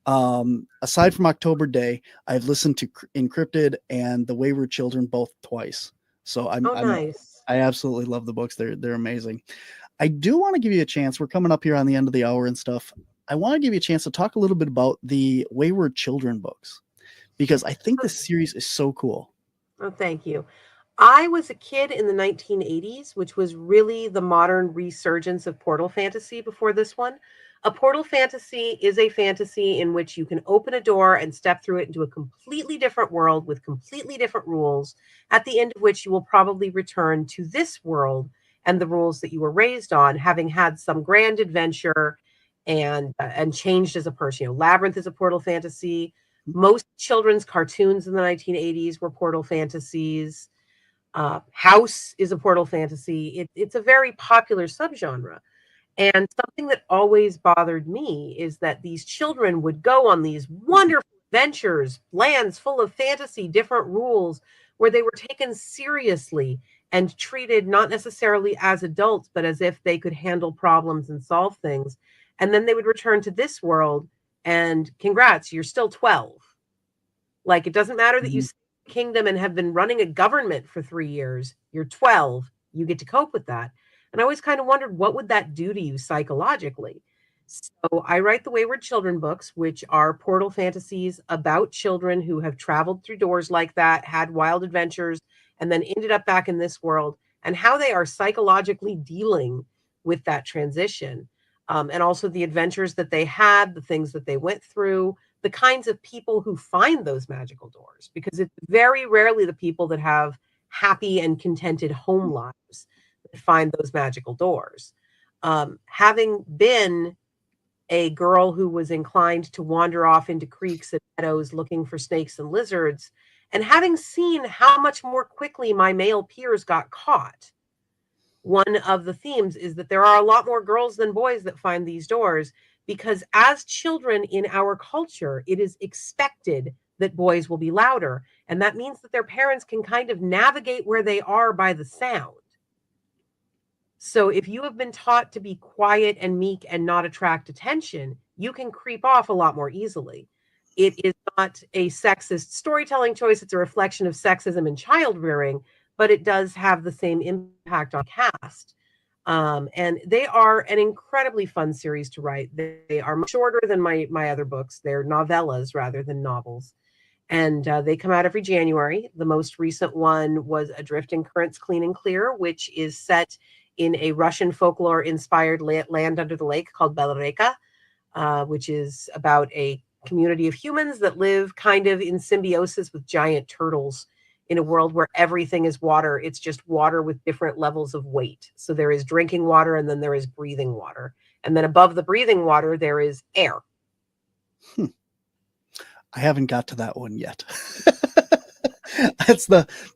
aside from October Day, I've listened to Encrypted and The Wayward Children both twice. So nice. I absolutely love the books. They're amazing. I do want to give you a chance. We're coming up here on the end of the hour and stuff. I want to give you a chance to talk a little bit about the Wayward Children books, because I think this series is so cool. Oh, thank you. I was a kid in the 1980s, which was really the modern resurgence of portal fantasy before this one. A portal fantasy is a fantasy in which you can open a door and step through it into a completely different world with completely different rules, at the end of which you will probably return to this world and the rules that you were raised on, having had some grand adventure and changed as a person. You know, Labyrinth is a portal fantasy. Most children's cartoons in the 1980s were portal fantasies. House is a portal fantasy. It's a very popular subgenre. And something that always bothered me is that these children would go on these wonderful adventures, lands full of fantasy, different rules, where they were taken seriously and treated not necessarily as adults, but as if they could handle problems and solve things. And then they would return to this world and congrats, you're still 12. Like, it doesn't matter that you saved the kingdom and have been running a government for 3 years. You're 12. You get to cope with that. And I always kind of wondered, what would that do to you psychologically? So I write the Wayward Children books, which are portal fantasies about children who have traveled through doors like that, had wild adventures, and then ended up back in this world, and how they are psychologically dealing with that transition. And also the adventures that they had, the things that they went through, the kinds of people who find those magical doors, because it's very rarely the people that have happy and contented home lives that find those magical doors. Having been a girl who was inclined to wander off into creeks and meadows looking for snakes and lizards, and having seen how much more quickly my male peers got caught, one of the themes is that there are a lot more girls than boys that find these doors, because as children in our culture, it is expected that boys will be louder. And that means that their parents can kind of navigate where they are by the sound. So if you have been taught to be quiet and meek and not attract attention, you can creep off a lot more easily. It is not a sexist storytelling choice. It's a reflection of sexism and child rearing, but it does have the same impact on cast. And they are an incredibly fun series to write. They are much shorter than my other books. They're novellas rather than novels. And they come out every January. The most recent one was Adrift in Currents Clean and Clear, which is set in a Russian folklore-inspired land under the lake called Beloreka, which is about a community of humans that live kind of in symbiosis with giant turtles in a world where everything is water. It's just water with different levels of weight. So there is drinking water, and then there is breathing water. And then above the breathing water, there is air. I haven't got to that one yet.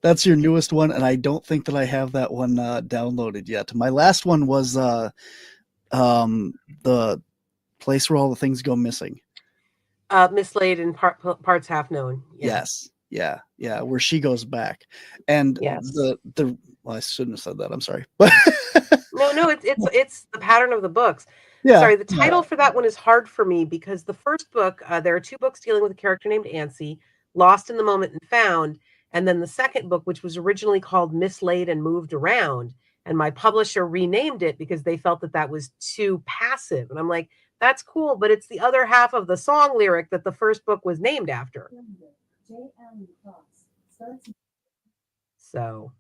That's your newest one, and I don't think that I have that one downloaded yet. My last one was the place where all the things go missing. Mislaid and parts half known. Yes. Yeah. Where she goes back, and yes. Well, I shouldn't have said that. I'm sorry. No, it's the pattern of the books. Yeah. Sorry, the title for that one is hard for me, because the first book, there are 2 books dealing with a character named Ansi, Lost in the Moment and Found, and then the second book, which was originally called Mislaid and Moved Around, and my publisher renamed it because they felt that was too passive. And I'm like, that's cool, but it's the other half of the song lyric that the first book was named after. So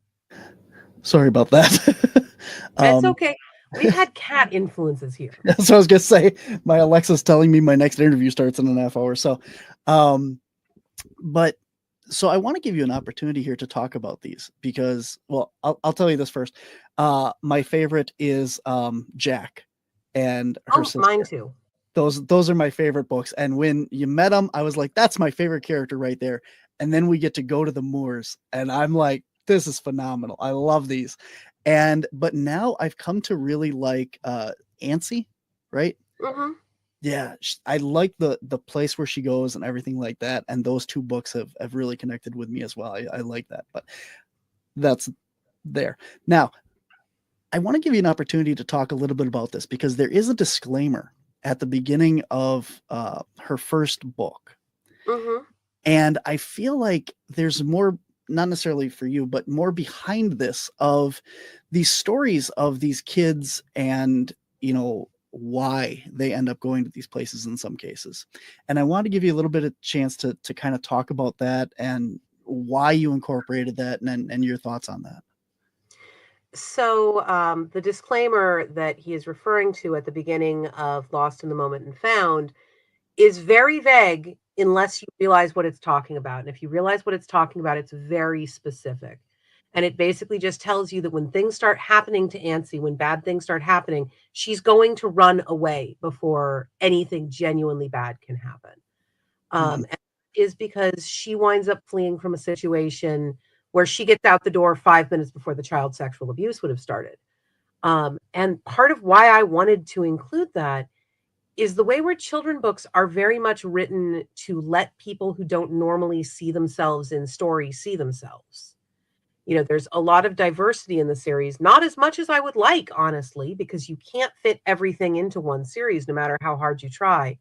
sorry about that. It's okay. We've had cat influences here. So I was gonna say, my Alexa's telling me my next interview starts in a half hour. So, but so I want to give you an opportunity here to talk about these, because, well, I'll tell you this first. My favorite is Jack and her sister. Mine too. Those are my favorite books. And when you met them, I was like, that's my favorite character right there. And then we get to go to the Moors, and I'm like, this is phenomenal. I love these. But now I've come to really like Ansi, right? Mm-hmm. Yeah, I like the place where she goes and everything like that. And those 2 books have really connected with me as well. I like that, but that's there. Now, I want to give you an opportunity to talk a little bit about this, because there is a disclaimer at the beginning of her first book. Mm-hmm. And I feel like there's more, not necessarily for you, but more behind this, of these stories of these kids and, why they end up going to these places in some cases. And I want to give you a little bit of chance to kind of talk about that and why you incorporated that and your thoughts on that. So the disclaimer that he is referring to at the beginning of Lost in the Moment and Found is very vague unless you realize what it's talking about. And if you realize what it's talking about, it's very specific. And it basically just tells you that when things start happening to Ansi, when bad things start happening, she's going to run away before anything genuinely bad can happen. And is because she winds up fleeing from a situation where she gets out the door 5 minutes before the child sexual abuse would have started. And part of why I wanted to include that is the Wayward Children books are very much written to let people who don't normally see themselves in stories see themselves. You know, there's a lot of diversity in the series, not as much as I would like, honestly, because you can't fit everything into one series, no matter how hard you try.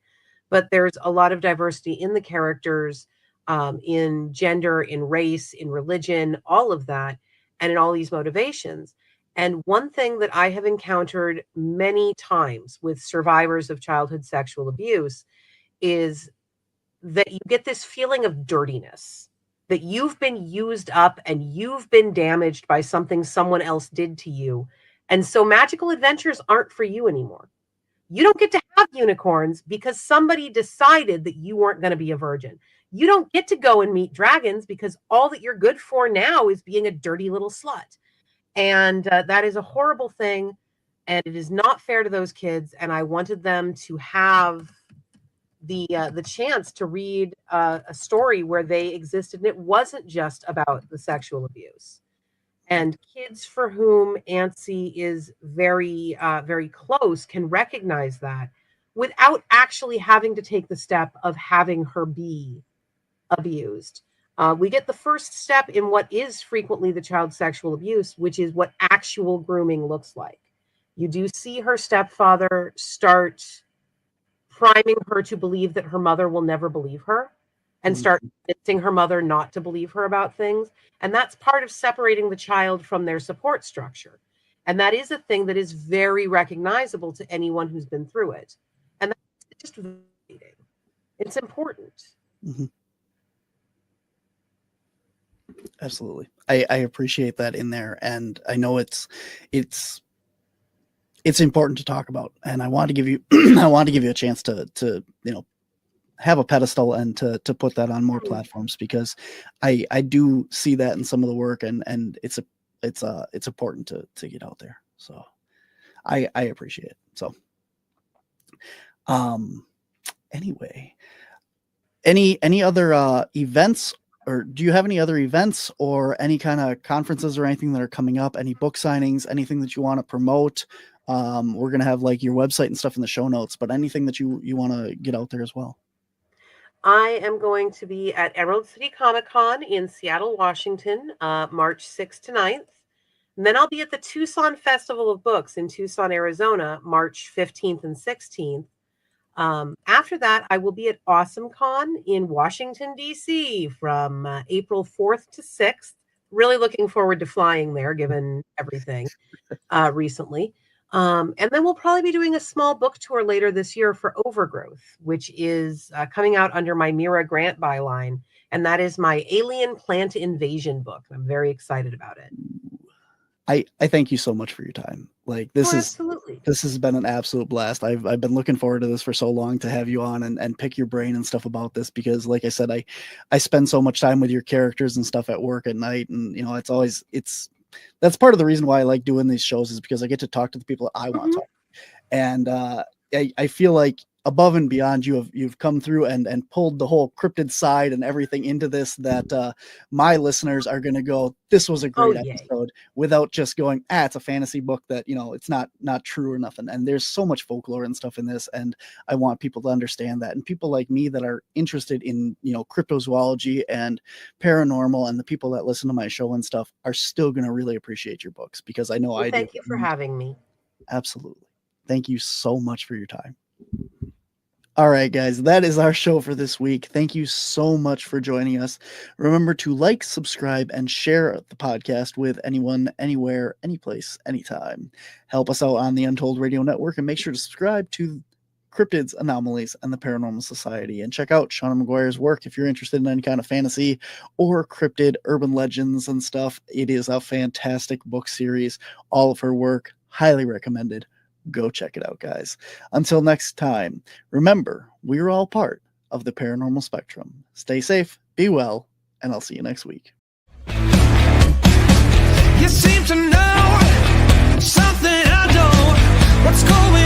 But there's a lot of diversity in the characters, in gender, in race, in religion, all of that, and in all these motivations. And one thing that I have encountered many times with survivors of childhood sexual abuse is that you get this feeling of dirtiness, that you've been used up and you've been damaged by something someone else did to you. And so magical adventures aren't for you anymore. You don't get to have unicorns because somebody decided that you weren't going to be a virgin. You don't get to go and meet dragons because all that you're good for now is being a dirty little slut. And that is a horrible thing. And it is not fair to those kids. And I wanted them to have the chance to read a story where they existed. And it wasn't just about the sexual abuse. And kids for whom Ansi is very, very close can recognize that without actually having to take the step of having her be abused. We get the first step in what is frequently the child sexual abuse, which is what actual grooming looks like. You do see her stepfather start priming her to believe that her mother will never believe her and start convincing her mother not to believe her about things. And that's part of separating the child from their support structure. And that is a thing that is very recognizable to anyone who's been through it. And that's just validating. It's important. Mm-hmm. Absolutely. I appreciate that in there. And I know it's important to talk about. And I want to give you I want to give you a chance to have a pedestal and to put that on more platforms, because I do see that in some of the work, and it's important to get out there. So I appreciate it. So anyway, any other events, or do you have any other events or any kind of conferences or anything that are coming up? Any book signings, anything that you want to promote? We're going to have like your website and stuff in the show notes, but anything that you want to get out there as well. I am going to be at Emerald City Comic Con in Seattle, Washington, March 6th to 9th. And then I'll be at the Tucson Festival of Books in Tucson, Arizona, March 15th and 16th. After that, I will be at Awesome Con in Washington, D.C. from April 4th to 6th. Really looking forward to flying there, given everything recently. And then we'll probably be doing a small book tour later this year for Overgrowth, which is coming out under my Mira Grant byline. And that is my alien plant invasion book. I'm very excited about it. I thank you so much for your time. Like this has been an absolute blast. I've been looking forward to this for so long, to have you on and pick your brain and stuff about this, because like I said, I spend so much time with your characters and stuff at work at night. And that's part of the reason why I like doing these shows, is because I get to talk to the people that I want to talk to. And I feel like above and beyond, you've come through and pulled the whole cryptid side and everything into this, that my listeners are going to go, this was a great episode, without just going, it's a fantasy book that, it's not true or nothing. And there's so much folklore and stuff in this. And I want people to understand that. And people like me that are interested in, cryptozoology and paranormal, and the people that listen to my show and stuff are still going to really appreciate your books, because I know I do. Thank you for having me. Absolutely. Thank you so much for your time. All right, guys, that is our show for this week. Thank you so much for joining us. Remember to like, subscribe, and share the podcast with anyone, anywhere, anyplace, anytime. Help us out on the Untold Radio Network, and make sure to subscribe to Cryptids, Anomalies, and the Paranormal Society. And check out Seanan McGuire's work if you're interested in any kind of fantasy or cryptid urban legends and stuff. It is a fantastic book series. All of her work, highly recommended. Go check it out, guys. Until next time, remember, we're all part of the paranormal spectrum. Stay safe, be well, and I'll see you next week. You seem to know something I don't. What's going